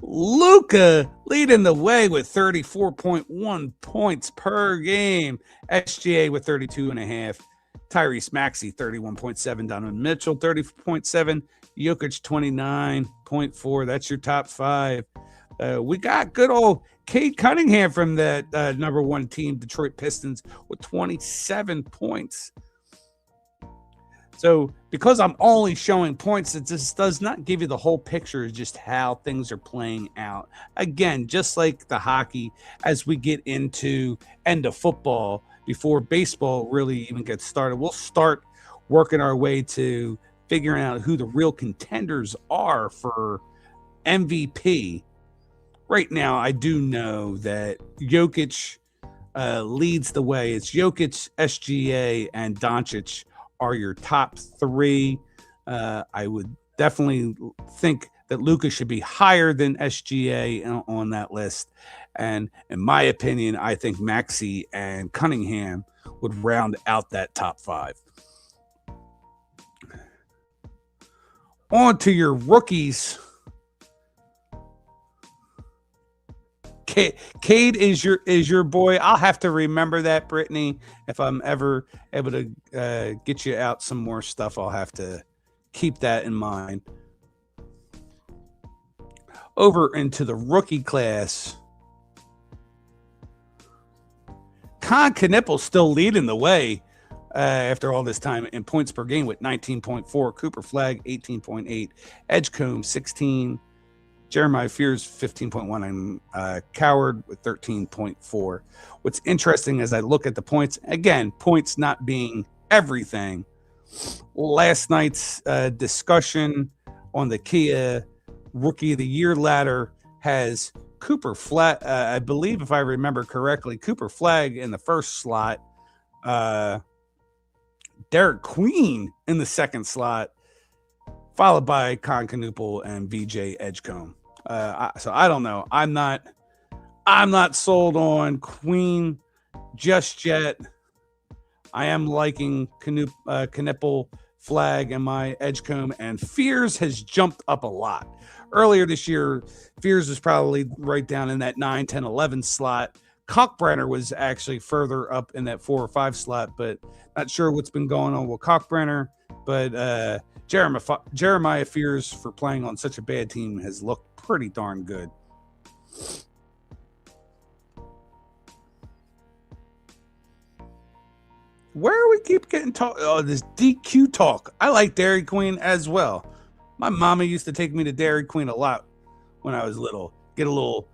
Luka leading the way with 34.1 points per game. SGA with 32.5. Tyrese Maxey 31.7. Donovan Mitchell 30.7. Jokic 29.4. That's your top five. We got good old Cade Cunningham from that number one team, Detroit Pistons, with 27 points. So because I'm only showing points, it just does not give you the whole picture of just how things are playing out. Again, just like the hockey, as we get into end of football, before baseball really even gets started, we'll start working our way to figuring out who the real contenders are for MVP. Right now, I do know that Jokic leads the way. It's Jokic, SGA, and Doncic are your top three. I would definitely think that Luka should be higher than SGA on that list. And in my opinion, I think Maxey and Cunningham would round out that top five. On to your rookies. Cade is your boy. I'll have to remember that, Brittany. If I'm ever able to get you out some more stuff, I'll have to keep that in mind. Over into the rookie class. Con Knippel's still leading the way after all this time in points per game with 19.4. Cooper Flagg 18.8. Edgecombe 16. Jeremiah Fears 15.1 and Coward with 13.4. What's interesting as I look at the points, again, points not being everything. Last night's discussion on the Kia Rookie of the Year ladder has Cooper Flagg, I believe if I remember correctly, Cooper Flagg in the first slot, Derek Queen in the second slot, followed by Con Knuppel and VJ Edgecombe. So I don't know. I'm not sold on Queen just yet. I am liking Knuppel, Flagg, and my Edgecombe, and Fears has jumped up a lot. Earlier this year, Fears was probably right down in that 9, 10, 11 slot. Kalkbrenner was actually further up in that 4 or 5 slot, but not sure what's been going on with Kalkbrenner. But Jeremiah Fears, for playing on such a bad team, has looked pretty darn good. Where we keep getting talk? Oh, this DQ talk. I like Dairy Queen as well. My mama used to take me to Dairy Queen a lot when I was little. Get a little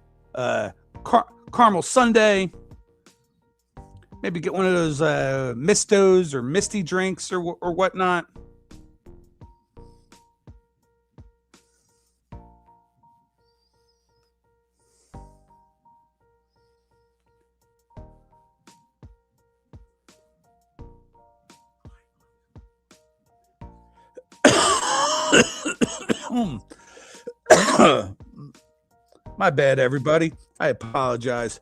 caramel sundae. Maybe get one of those Mistos or Misty drinks or whatnot. My bad, everybody. I apologize.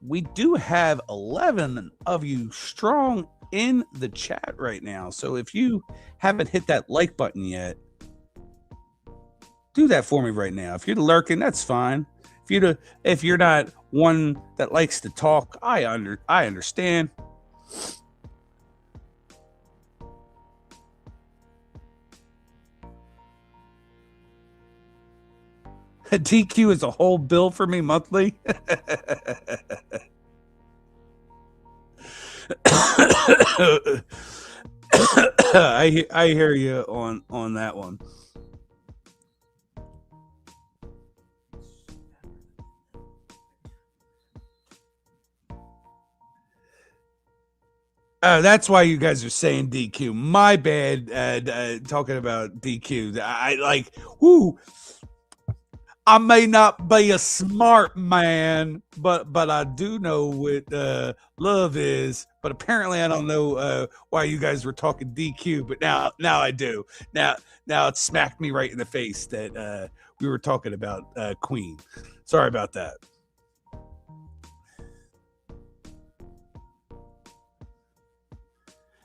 We do have 11 of you strong in the chat right now. So if you haven't hit that like button yet, do that for me right now. If you're lurking, that's fine. If you're not one that likes to talk, I understand. A DQ is a whole bill for me monthly. I hear you on that one. That's why you guys are saying DQ. My bad. Talking about DQ, I like. Whoo. I may not be a smart man, but I do know what love is. But apparently, I don't know why you guys were talking DQ. But now I do. Now it smacked me right in the face that we were talking about Queen. Sorry about that.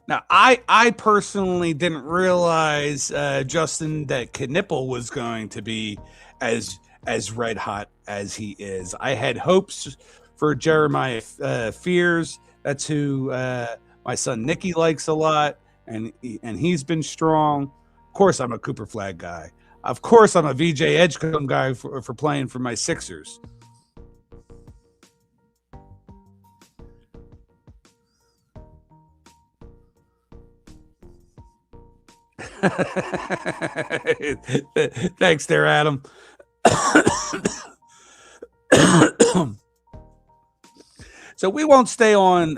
Now, I personally didn't realize, Justin, that Knipple was going to be as red hot as he is. I had hopes for Jeremiah Fears. That's who my son Nicky likes a lot, and he's been strong. Of course, I'm a Cooper Flag guy. Of course, I'm a VJ Edgecombe guy for playing for my Sixers. Thanks there, Adam. So we won't stay on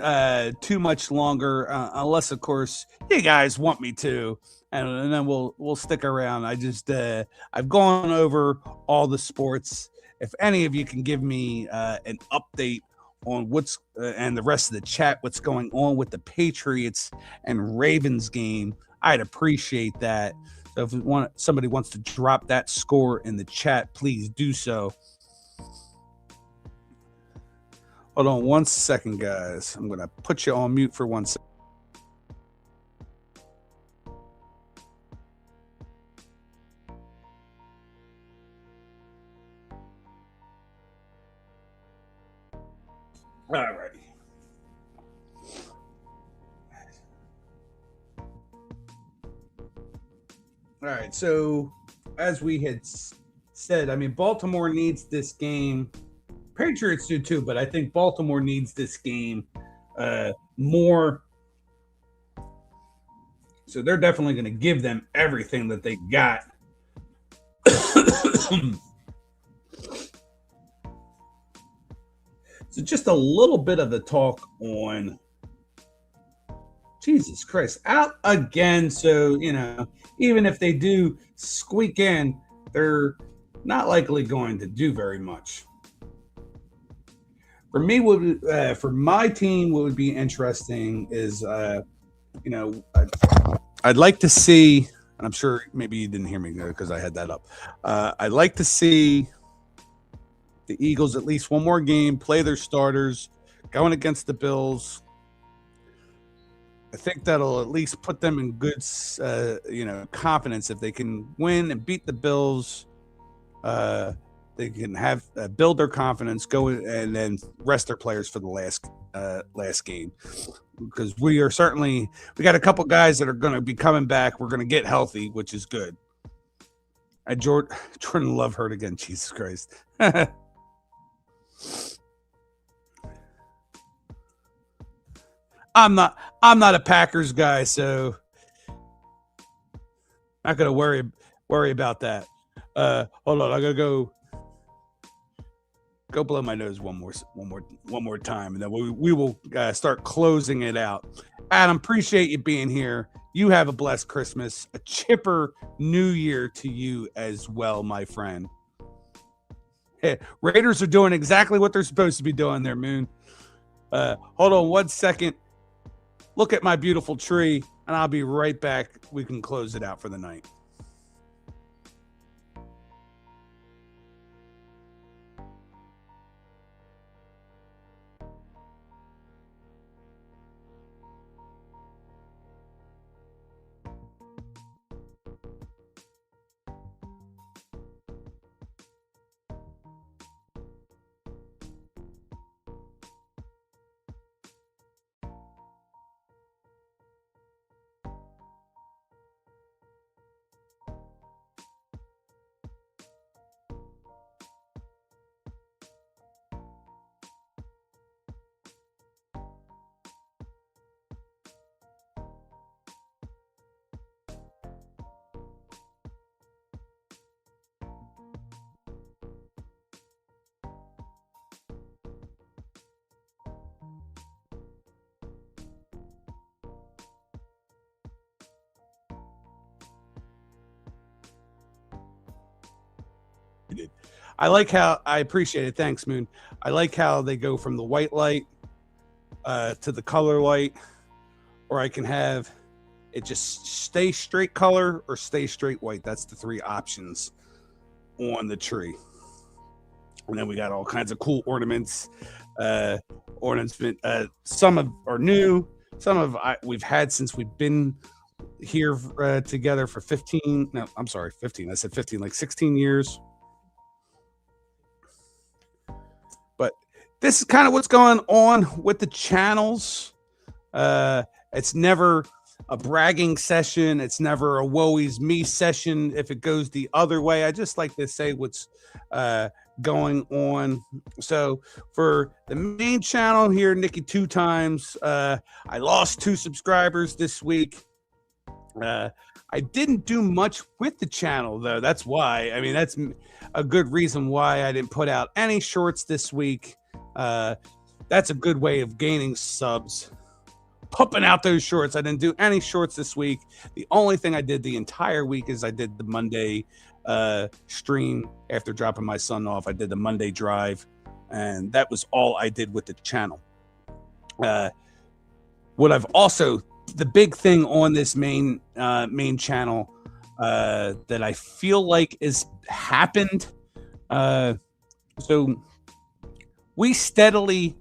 too much longer, unless, of course, you guys want me to, and then we'll stick around. I've gone over all the sports. If any of you can give me an update on what's and the rest of the chat, what's going on with the Patriots and Ravens game, I'd appreciate that. So if somebody wants to drop that score in the chat, please do so. Hold on 1 second, guys. I'm going to put you on mute for 1 second. All righty. All right. So, as we had said, I mean, Baltimore needs this game. Patriots do too, but I think Baltimore needs this game more. So they're definitely going to give them everything that they got. So just a little bit of the talk on Jesus Christ, out again. So, even if they do squeak in, they're not likely going to do very much. For me, for my team, what would be interesting is, I'd like to see, and I'm sure maybe you didn't hear me because I had that up. I'd like to see the Eagles at least one more game, play their starters, going against the Bills. I think that'll at least put them in good, confidence. If they can win and beat the Bills, they can have build their confidence, go and then rest their players for the last game, because we got a couple guys that are going to be coming back. We're going to get healthy, which is good. Jordan Love hurt again. Jesus Christ. I'm not a Packers guy, so not going to worry about that. Hold on, I gotta go blow my nose one more time, and then we will start closing it out. Adam, appreciate you being here. You have a blessed Christmas, a chipper New Year to you as well, my friend. Hey, Raiders are doing exactly what they're supposed to be doing there, Moon. Hold on 1 second. Look at my beautiful tree. and I'll be right back. We can close it out for the night. I like how I appreciate it. Thanks, Moon. I like how they go from the white light to the color light, or I can have it just stay straight color or stay straight white. That's the three options on the tree. And then we got all kinds of cool ornaments. Some of are new. We've had since we've been here together for 15. No, I'm sorry, 15. I said 15, like 16 years. But this is kind of what's going on with the channels. It's never a bragging session. It's never a woe is me session. If it goes the other way, I just like to say what's going on. So for the main channel here, Nikki 2 times, I lost 2 subscribers this week. I didn't do much with the channel though. That's why. I mean, that's a good reason why I didn't put out any shorts this week. That's a good way of gaining subs. Pumping out those shorts. I didn't do any shorts this week. The only thing I did the entire week is I did the Monday stream after dropping my son off. I did the Monday drive, and that was all I did with the channel. What I've also, the big thing on this main channel that I feel like is happened. So we steadily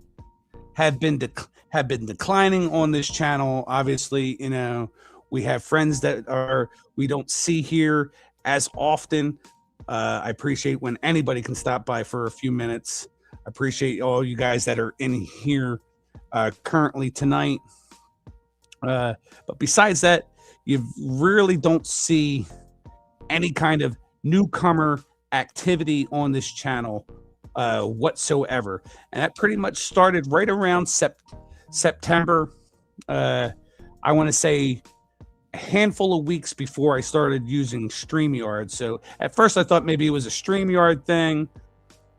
have been declining on this channel. Obviously, you know, we have friends that we don't see here as often. I appreciate when anybody can stop by for a few minutes. I appreciate all you guys that are in here currently tonight. But besides that, you really don't see any kind of newcomer activity on this channel whatsoever. And that pretty much started right around September. I want to say a handful of weeks before I started using StreamYard. So at first I thought maybe it was a StreamYard thing,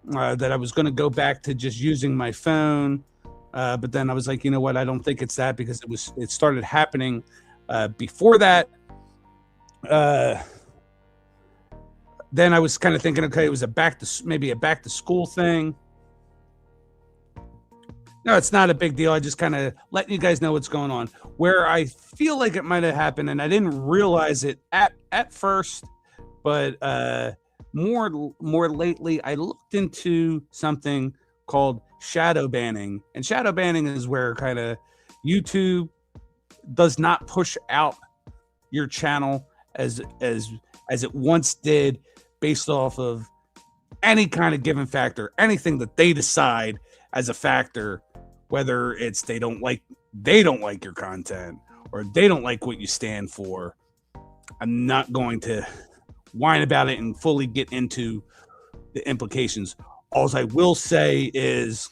that I was going to go back to just using my phone. But then I was like, you know what? I don't think it's that, because it started happening before that. Then I was kind of thinking, okay, it was maybe a back to school thing. No, it's not a big deal. I just kind of letting you guys know what's going on. Where I feel like it might have happened, and I didn't realize it at first, but more lately, I looked into something called shadow banning. And shadow banning is where kind of YouTube does not push out your channel as it once did, based off of any kind of given factor, anything that they decide as a factor, whether it's they don't like your content or they don't like what you stand for. I'm not going to whine about it and fully get into the implications. All I will say is,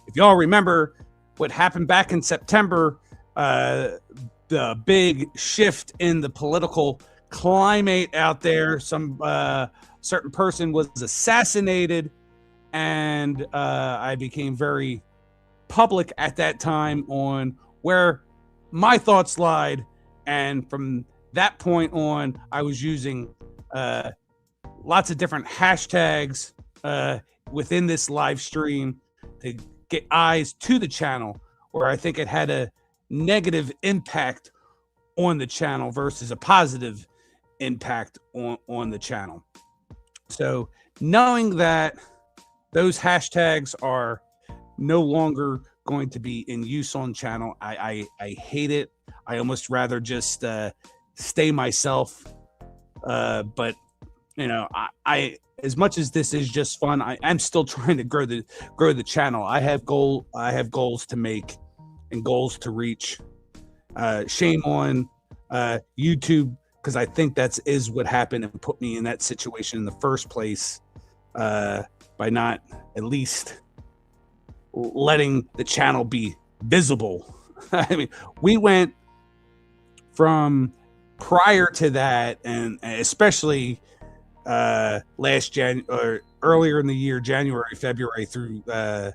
if y'all remember what happened back in September, the big shift in the political climate out there, some certain person was assassinated, and I became very public at that time on where my thoughts lied. And from that point on, I was using lots of different hashtags within this live stream to get eyes to the channel, where I think it had a negative impact on the channel versus a positive impact on the channel. So knowing that those hashtags are no longer going to be in use on channel, I hate it. I almost rather just stay myself. But you know, I as much as this is just fun, I'm still trying to grow the channel. I have goals to make and goals to reach. Shame on YouTube, because I think is what happened and put me in that situation in the first place, by not at least letting the channel be visible. I mean, we went from prior to that, and especially last or earlier in the year, January, February, through the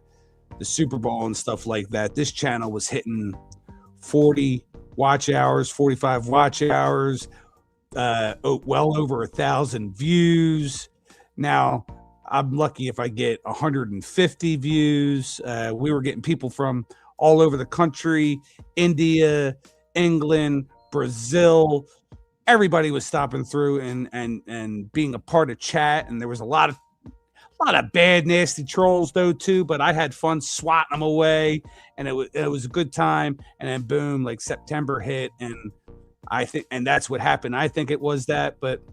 Super Bowl and stuff like that, this channel was hitting 40 watch hours, 45 watch hours, well over 1,000 views. Now I'm lucky if I get 150 views. We were getting people from all over the country, India, England, Brazil. Everybody was stopping through and being a part of chat, and there was a lot of bad, nasty trolls though too. But I had fun swatting them away, and it was a good time. And then boom, like September hit, and that's what happened. I think it was that, but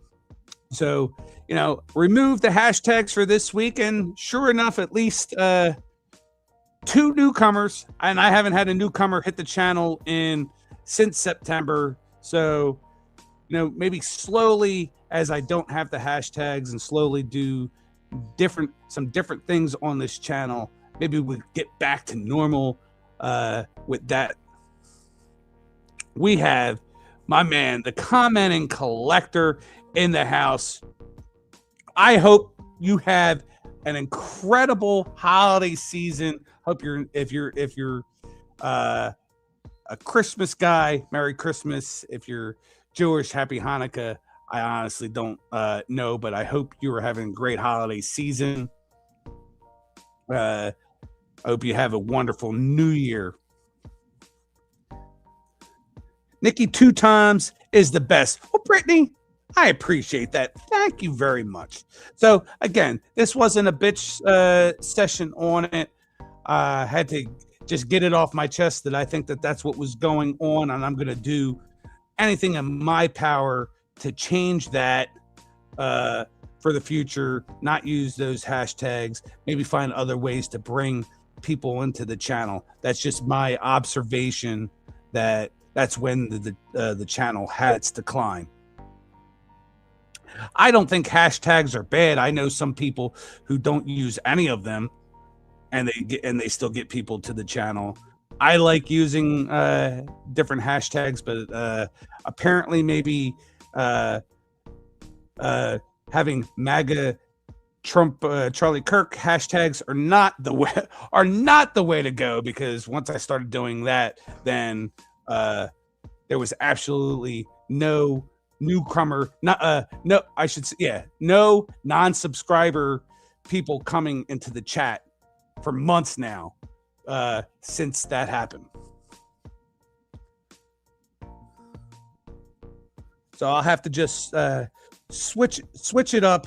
so remove the hashtags for this week, and sure enough, at least 2 newcomers, and I haven't had a newcomer hit the channel since September. So maybe slowly, as I don't have the hashtags and slowly do some different things on this channel, maybe we get back to normal with that. We have my man, the commenting collector, in the house. I hope you have an incredible holiday season. Hope if you're a Christmas guy, Merry Christmas. If you're Jewish, Happy Hanukkah. I honestly don't know, but I hope you are having a great holiday season. I hope you have a wonderful New Year. Nikki 2 times is the best. Well, Brittany, I appreciate that. Thank you very much. So again, this wasn't a bitch session on it. I had to just get it off my chest that I think that's what was going on, and I'm going to do anything in my power to change that for the future, not use those hashtags, maybe find other ways to bring people into the channel. That's just my observation, that's when the channel had its decline. I don't think hashtags are bad. I know some people who don't use any of them, and they still get people to the channel. I like using different hashtags, but apparently maybe having MAGA, Trump, Charlie Kirk hashtags are not the way to go, because once I started doing that, then there was absolutely no newcomer, no non-subscriber people coming into the chat for months now, since that happened. So I'll have to just switch it up,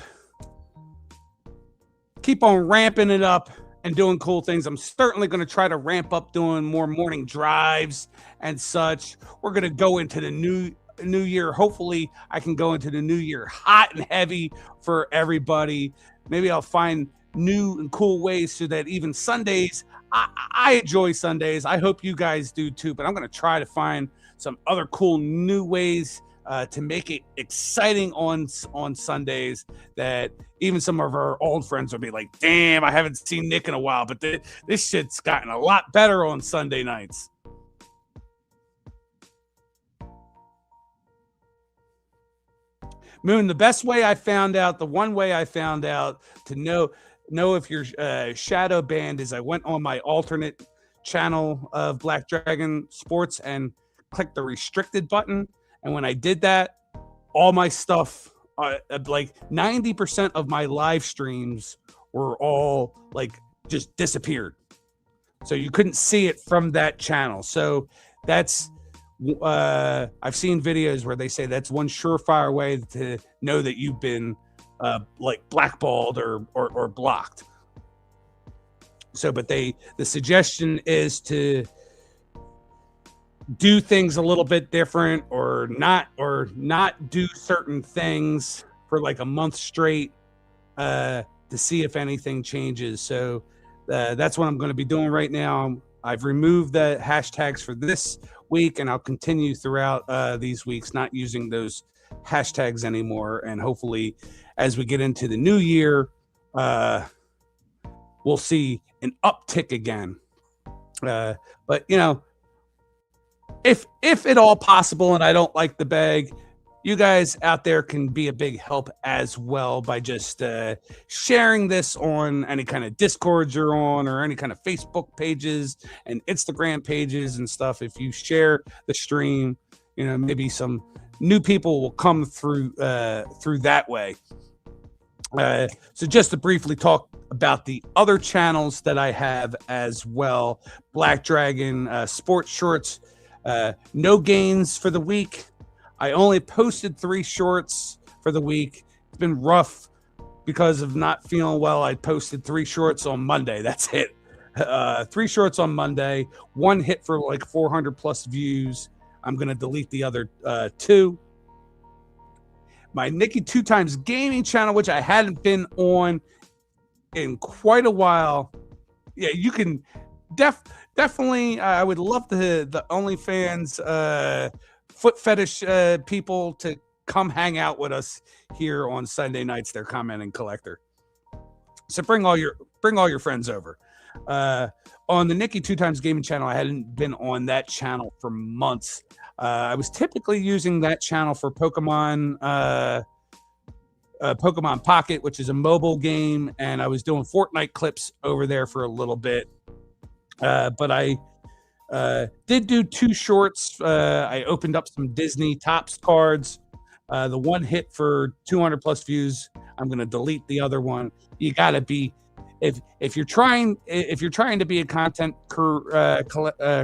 keep on ramping it up and doing cool things. I'm certainly going to try to ramp up doing more morning drives and such. We're going to go into the new year. Hopefully I can go into the new year hot and heavy for everybody. Maybe I'll find new and cool ways so that even Sundays, I enjoy Sundays. I hope you guys do too, but I'm going to try to find some other cool new ways to make it exciting on Sundays, that even some of our old friends will be like, damn, I haven't seen Nick in a while, but this shit's gotten a lot better on Sunday nights. Moon, the one way I found out to know if you're shadow banned is I went on my alternate channel of Black Dragon Sports and clicked the restricted button. And when I did that, all my stuff, like 90% of my live streams were all like just disappeared. So you couldn't see it from that channel. So that's I've seen videos where they say that's one surefire way to know that you've been like blackballed or blocked. So, but the suggestion is to do things a little bit different, or not do certain things for like a month straight to see if anything changes. So that's what I'm going to be doing right now. I've removed the hashtags for this week, and I'll continue throughout these weeks not using those hashtags anymore. And hopefully, as we get into the new year, we'll see an uptick again. But you know, if at all possible, and I don't like the bag, you guys out there can be a big help as well by just sharing this on any kind of Discord you're on, or any kind of Facebook pages and Instagram pages and stuff. If you share the stream, you know, maybe some new people will come through that way. So just to briefly talk about the other channels that I have as well: Black Dragon Sports Shorts, no gains for the week. I only posted 3 shorts for the week. It's been rough because of not feeling well. I posted 3 shorts on Monday. That's it. 3 shorts on Monday. 1 hit for like 400 plus views. I'm going to delete the other 2. My Nikki 2x gaming channel, which I hadn't been on in quite a while. Yeah, you can definitely. I would love the OnlyFans foot fetish people to come hang out with us here on Sunday nights. They're commenting collector. So bring all your friends over. On the Nikki 2x gaming channel, I hadn't been on that channel for months. I was typically using that channel for Pokemon Pocket, which is a mobile game, and I was doing Fortnite clips over there for a little bit. But I did do 2 shorts. I opened up some Disney Topps cards. The 1 hit for 200 plus views. I'm going to delete the other one. You got to be, if you're trying to be a content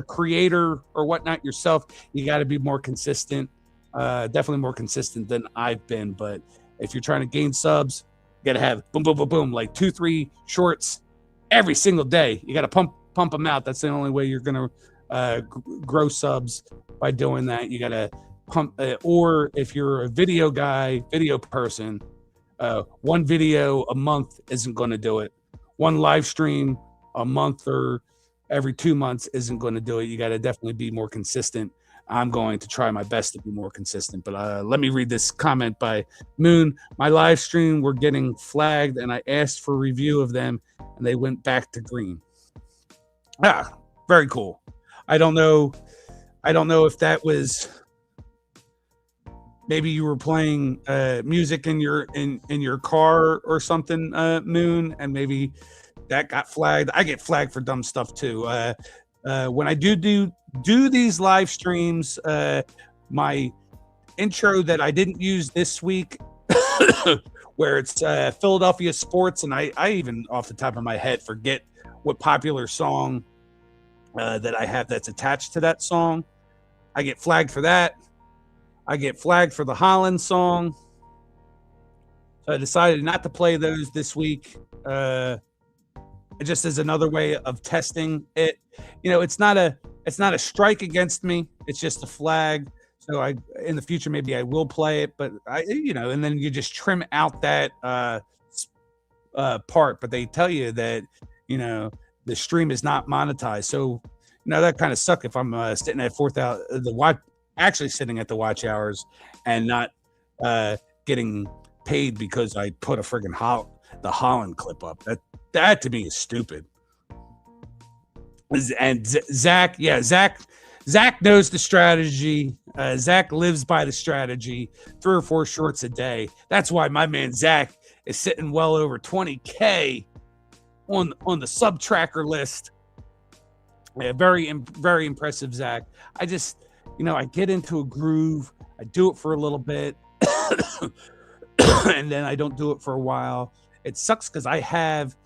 creator or whatnot yourself, you got to be more consistent. Definitely more consistent than I've been. But if you're trying to gain subs, you got to have boom, boom, boom, boom, like 2-3 shorts every single day. You got to pump them out. That's the only way you're going to grow subs, by doing that. You got to pump, or if you're a video person, 1 video a month isn't going to do it. 1 live stream a month or every 2 months isn't going to do it. You got to definitely be more consistent. I'm going to try my best to be more consistent. But let me read this comment by Moon. My live stream were getting flagged, and I asked for a review of them, and they went back to green. Very cool. I don't know if that was, maybe you were playing music in your car or something, Moon, and maybe that got flagged. I get flagged for dumb stuff too. When I do these live streams, my intro that I didn't use this week, where it's Philadelphia sports, and I even off the top of my head forget what popular song that I have that's attached to that song. I get flagged for that. I get flagged for the Holland song. So I decided not to play those this week. It just is another way of testing it. You know, it's not a strike against me. It's just a flag. So in the future, maybe I will play it, but and then you just trim out that part. But they tell you that, the stream is not monetized. So, that kind of sucks if I'm sitting at sitting at the watch hours and not getting paid because I put a friggin' the Holland clip up. That to me is stupid. And Zach knows the strategy. Zach lives by the strategy. 3 or 4 shorts a day. That's why my man Zach is sitting well over 20K on the sub tracker list. Yeah, very impressive, Zach. I just, I get into a groove. I do it for a little bit, and then I don't do it for a while. It sucks because I have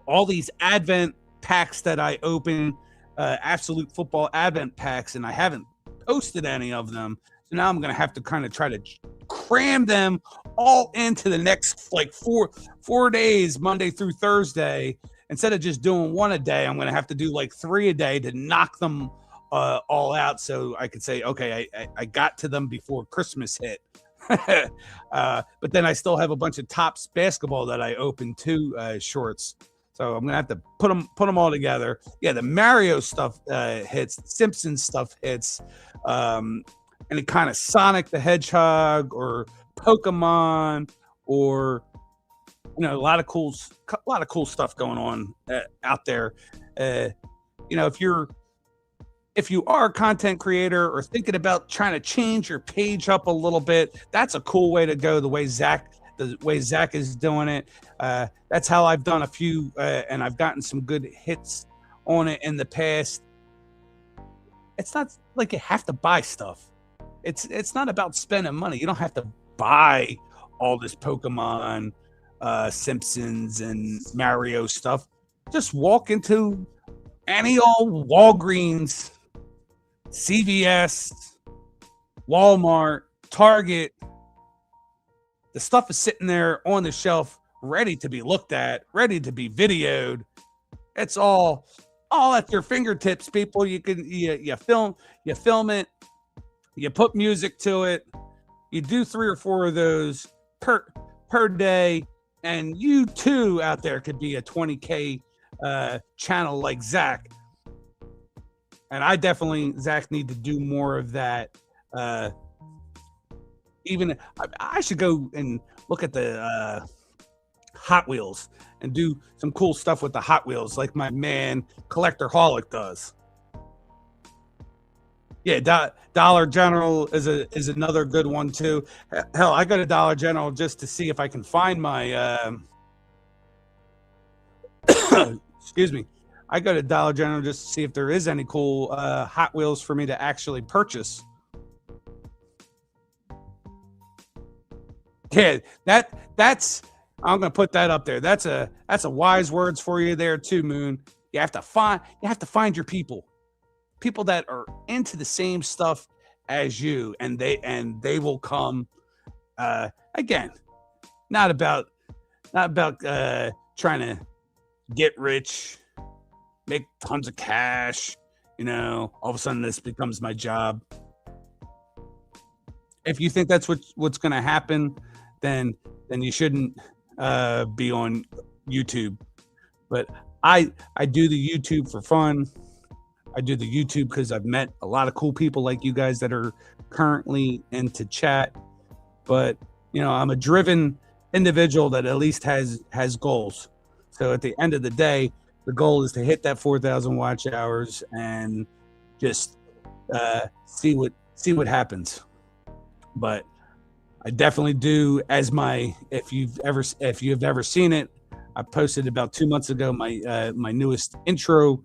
all these Advent packs that I open Absolute Football Advent packs, and I haven't posted any of them. So now I'm going to have to kind of try to cram them all into the next like four days, Monday through Thursday. Instead of just doing one a day, I'm going to have to do like 3 a day to knock them all out, so I could say, okay, I got to them before Christmas hit. But then I still have a bunch of Topps basketball that I opened too, shorts. So I'm gonna have to put them all together. Yeah, the Mario stuff hits, the Simpsons stuff hits, any kind of Sonic the Hedgehog or Pokemon, or a lot of cool stuff going on out there. If you are a content creator or thinking about trying to change your page up a little bit, that's a cool way to go. The way Zach is doing it. That's how I've done a few, and I've gotten some good hits on it in the past. It's not like you have to buy stuff. It's not about spending money. You don't have to buy all this Pokemon, Simpsons, and Mario stuff. Just walk into any old Walgreens, CVS, Walmart, Target. The stuff is sitting there on the shelf, ready to be looked at, ready to be videoed. It's all at your fingertips, people. You film it, you put music to it, you do 3 or 4 of those per day, and you too out there could be a 20K channel like Zach. And I definitely, Zach, need to do more of that. Even I should go and look at the Hot Wheels and do some cool stuff with the Hot Wheels, like my man Collector Holic does. Yeah, Dollar General is another good one too. Hell, I go to Dollar General just to see if I can find my. Excuse me. I go to Dollar General just to see if there is any cool Hot Wheels for me to actually purchase. Yeah, that's I'm gonna put that up there. That's a wise words for you there too, Moon. You have to find your people that are into the same stuff as you, and they will come. Again, not about trying to get rich, make tons of cash. All of a sudden this becomes my job. If you think that's what's going to happen, then you shouldn't be on YouTube. But I do the YouTube for fun. I do the YouTube because I've met a lot of cool people like you guys that are currently into chat. But I'm a driven individual that at least has goals. So at the end of the day, the goal is to hit that 4,000 watch hours and just see what happens. But I definitely do, as if you've ever seen it, I posted about 2 months ago my newest intro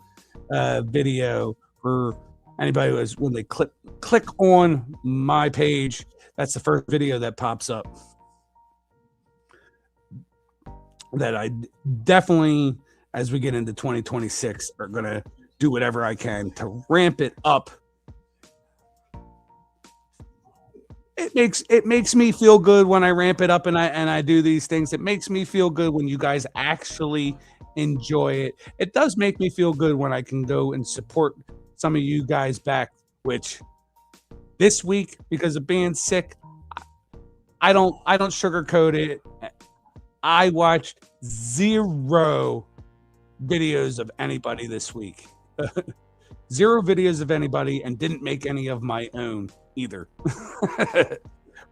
video for anybody when they click on my page. That's the first video that pops up. That I definitely, as we get into 2026, are gonna do whatever I can to ramp it up. It makes me feel good when I ramp it up and I do these things. It makes me feel good when you guys actually enjoy it. It does make me feel good when I can go and support some of you guys back, which this week, because of being sick, I don't sugarcoat it. I watched 0 videos of anybody this week. 0 videos of anybody, and didn't make any of my own either.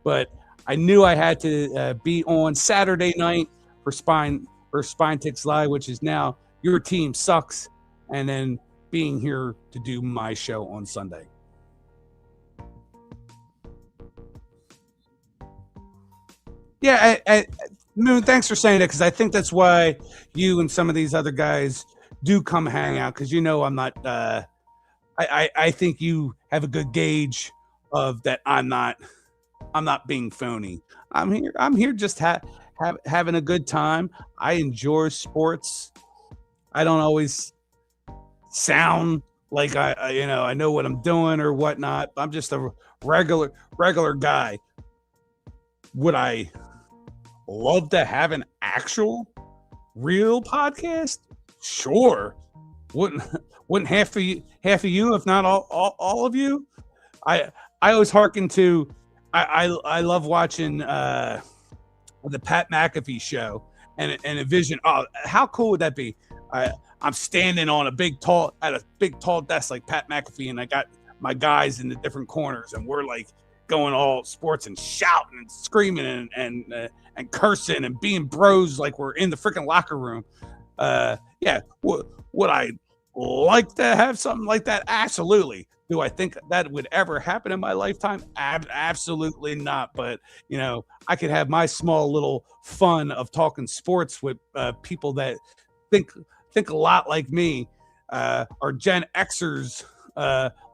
But I knew I had to be on Saturday night for Spine Ticks Live, which is now Your Team Sucks, and then being here to do my show on Sunday. Yeah, Moon, thanks for saying that, because I think that's why you and some of these other guys do come hang out, because I'm not I think you have a good gauge of that. I'm not being phony. I'm here just having a good time. I enjoy sports. I don't always sound like I know what I'm doing or whatnot. I'm just a regular guy. Would I love to have an actual real podcast? Sure. Wouldn't wouldn't half of you, if not all of you? I I always hearken to I love watching the Pat McAfee show and a vision. Oh, how cool would that be? I'm standing on a big tall desk like Pat McAfee, and I got my guys in the different corners, and we're like going all sports and shouting and screaming and cursing and being bros like we're in the freaking locker room. Yeah, would I like to have something like that? Absolutely. Do I think that would ever happen in my lifetime? Absolutely not. But I could have my small little fun of talking sports with people that think think a lot like me, or Gen Xers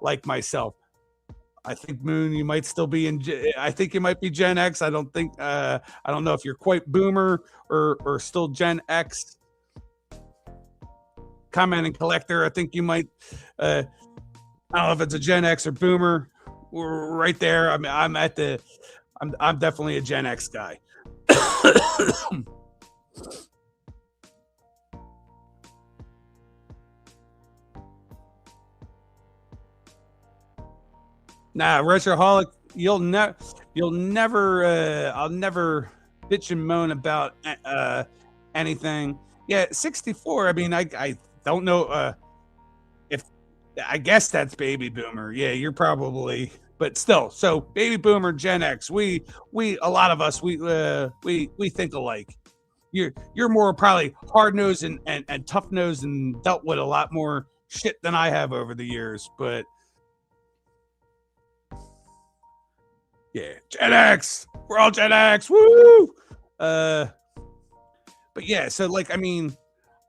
like myself. I think Moon, you might still be I think you might be Gen X. I don't think. I don't know if you're quite Boomer or still Gen X. Comment and collector. I think you might. I don't know if it's a Gen X or Boomer. We're right there. I mean, I'm definitely a Gen X guy. Nah, Retroholic, you'll never, I'll never bitch and moan about anything. Yeah, 64. I mean, I don't know if I guess that's baby boomer. Yeah, you're probably, but still. So baby boomer, Gen X. We a lot of us we think alike. You're more probably hard nosed and tough nosed and dealt with a lot more shit than I have over the years. But yeah, Gen X. We're all Gen X. Woo! Uh, but yeah, so like I mean,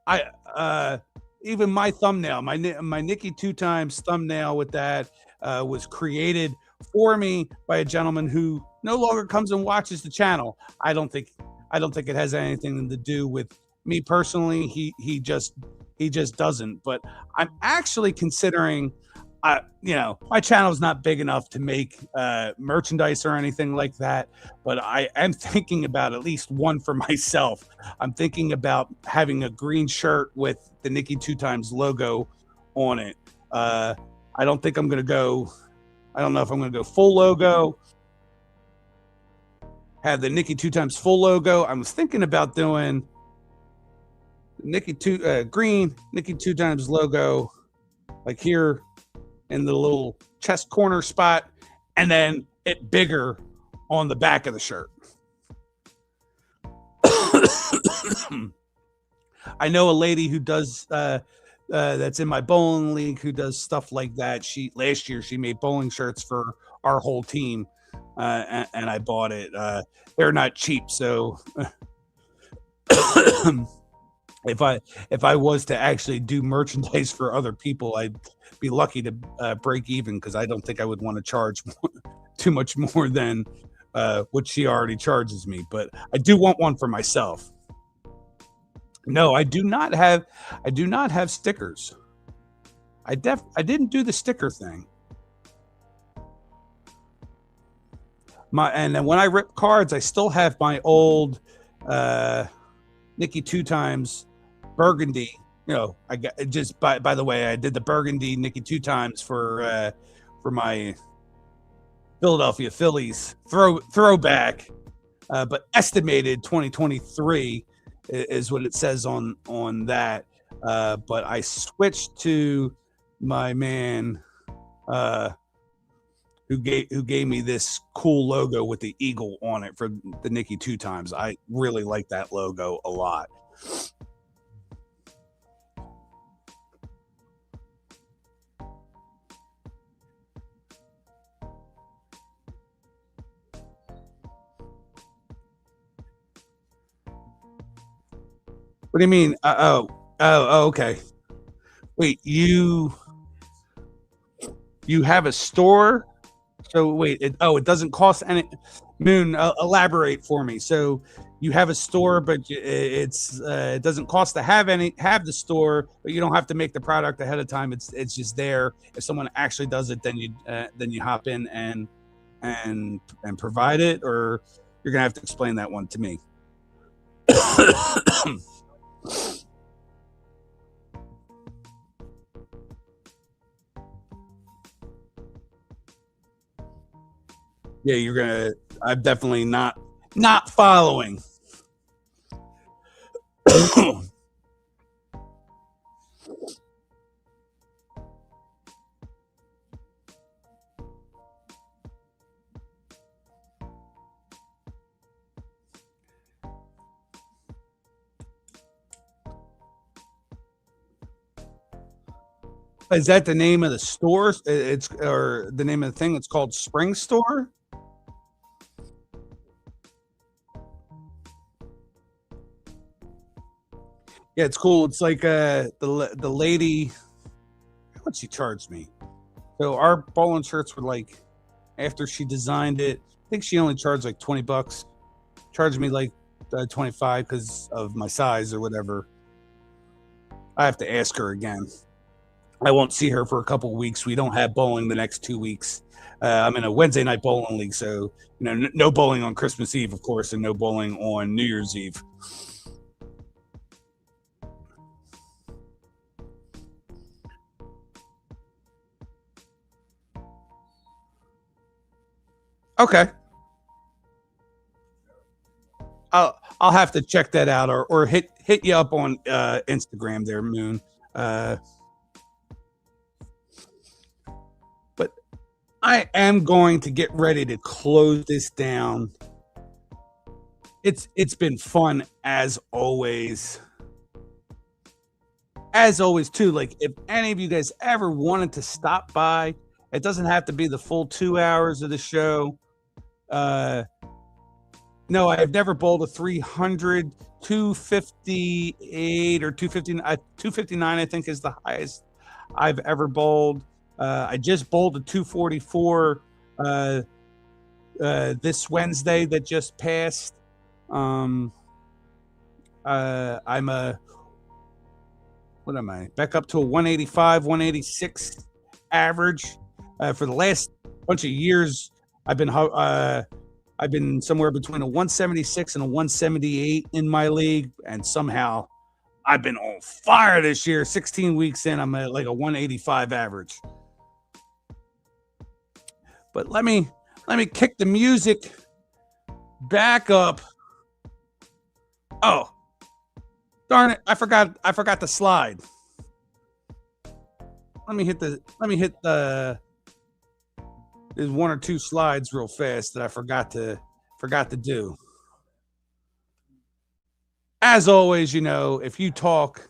I even my thumbnail, my Nikki two times thumbnail with that was created for me by a gentleman who no longer comes and watches the channel. I don't think it has anything to do with me personally. He just doesn't. But I'm actually considering. My channel's not big enough to make merchandise or anything like that, but I am thinking about at least one for myself. I'm thinking about having a green shirt with the Nikki Two Times logo on it. I don't think I'm going to go. I don't know if I'm going to go full logo, have the Nikki Two Times full logo. I was thinking about doing green Nikki Two Times logo, like here in the little chest corner spot, and then it bigger on the back of the shirt. I know a lady who does that's in my bowling league who does stuff like that. Last year she made bowling shirts for our whole team, and I bought it. They're not cheap, so if I was to actually do merchandise for other people, I'd be lucky to break even, because I don't think I would want to charge too much more than what she already charges me. But I do want one for myself. No, I do not have stickers. I didn't do the sticker thing. And then when I rip cards, I still have my old Nikki Two Times burgundy. I got just by the way, I did the burgundy Nikki Two Times for my Philadelphia Phillies throwback, but estimated 2023 is what it says on that. But I switched to my man who gave me this cool logo with the eagle on it for the Nikki Two Times. I really like that logo a lot. What do you mean? Okay. Wait, you have a store? So wait, it doesn't cost any. Moon, elaborate for me. So you have a store, but it doesn't cost to have the store, but you don't have to make the product ahead of time. It's just there. If someone actually does it, then you hop in and provide it, or you're gonna have to explain that one to me. Yeah, I'm definitely not following. Is that the name of the store? Or the name of the thing? It's called Spring Store. Yeah, it's cool. It's like the lady. What she charged me? So our bowling shirts were like, after she designed it, I think she only charged like $20. Charged me like 25 because of my size or whatever. I have to ask her again. I won't see her for a couple of weeks. We don't have bowling the next 2 weeks. I'm in a Wednesday night bowling league, so no bowling on Christmas Eve, of course, and no bowling on New Year's Eve. Okay, I'll have to check that out, or hit you up on Instagram there, Moon. But I am going to get ready to close this down. It's been fun as always. As always, too. Like, if any of you guys ever wanted to stop by, it doesn't have to be the full 2 hours of the show. No, I've never bowled a 300, 258 or 259, I think is the highest I've ever bowled. I just bowled a 244 this Wednesday that just passed. I'm what am I? Back up to a 185, 186 average. For the last bunch of years, I've been somewhere between a 176 and a 178 in my league, and somehow I've been on fire this year. 16 weeks in, I'm at like a 185 average. But let me kick the music back up. Oh, darn it! I forgot the slide. Let me hit the. There's one or two slides real fast that I forgot to do. As always, if you talk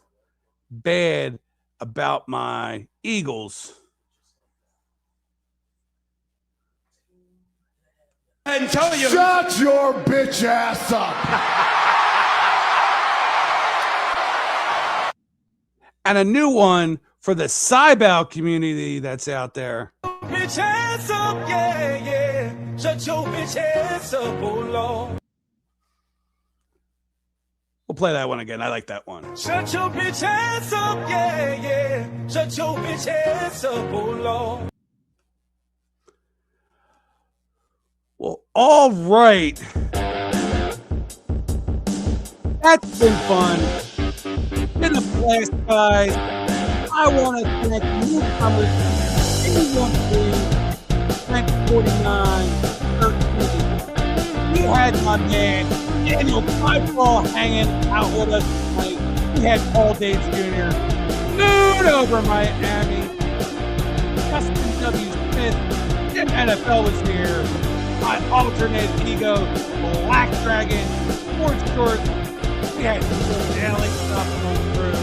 bad about my Eagles, and tell you, shut your bitch ass up. And a new one for the Cybao community that's out there. Bitch ass up, yeah, yeah. Shut your bitch ass up, oh Lord. We'll play that one again. I like that one. Shut your bitch ass up, yeah, yeah. Shut your bitch ass up, oh Lord. Well, all right. That's been fun. Been a blast, guys. I want to thank newcomers 49, 13. We had my man Daniel Pieball hanging out with us tonight. We had Paul Dates Jr. Nude over Miami. Justin W. Smith and NFL was here. My alternate ego, Black Dragon, Sports Short. We had Phil Daly stopping on through.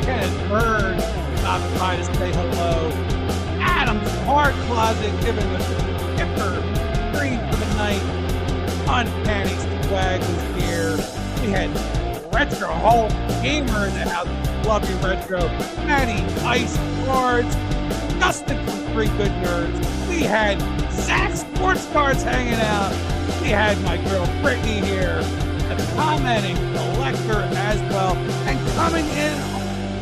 Kenneth Bird stopping by to say hello. Adam's Hard Closet giving us a skipper green for the night. Uncanny Swag was here. We had Retro Hall Gamer in the house. Love you, Retro. Matty Ice Cards. Justin from Three Good Nerds. We had Zach Sports Cards hanging out. We had my girl Brittany here. the commenting collector as well. And coming in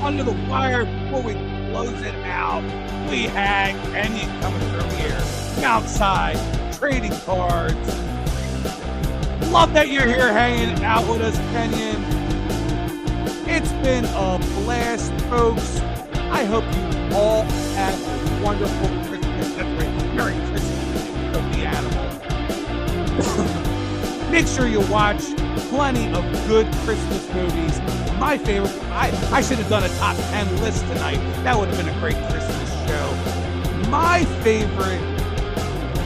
under the wire before we close it out, we had Kenyon coming through here. Outside, trading cards. Love that you're here hanging out with us, Kenyon. It's been a blast, folks. I hope you all have a wonderful Christmas. Merry Christmas of the animal. Make sure you watch plenty of good Christmas movies. My favorite, I should have done a top 10 list tonight. That would have been a great Christmas show. My favorite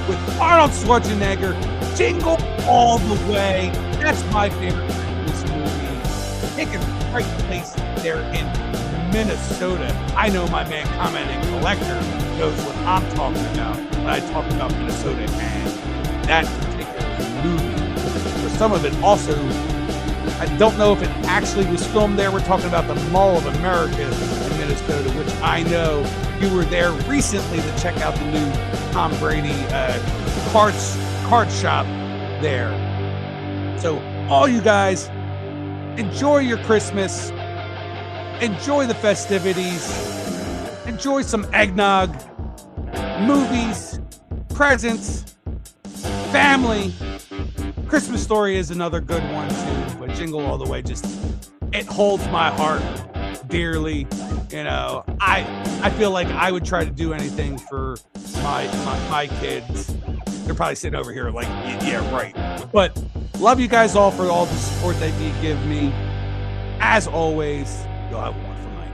with Arnold Schwarzenegger, Jingle All the Way. That's my favorite Christmas movie. Taking right place there in Minnesota. I know my man commenting collector knows what I'm talking about when I talk about Minnesota and that particular movie. For some of it also, I don't know if it actually was filmed there. We're talking about the Mall of America in Minnesota, which I know you were there recently to check out the new Tom Brady card shop there. So all you guys, enjoy your Christmas. Enjoy the festivities. Enjoy some eggnog, movies, presents, family. Christmas Story is another good one too, but Jingle All the Way it holds my heart dearly. You know, I feel like I would try to do anything for my kids. They're probably sitting over here like, yeah, right. But love you guys all for all the support that you give me. As always, you'll have one for my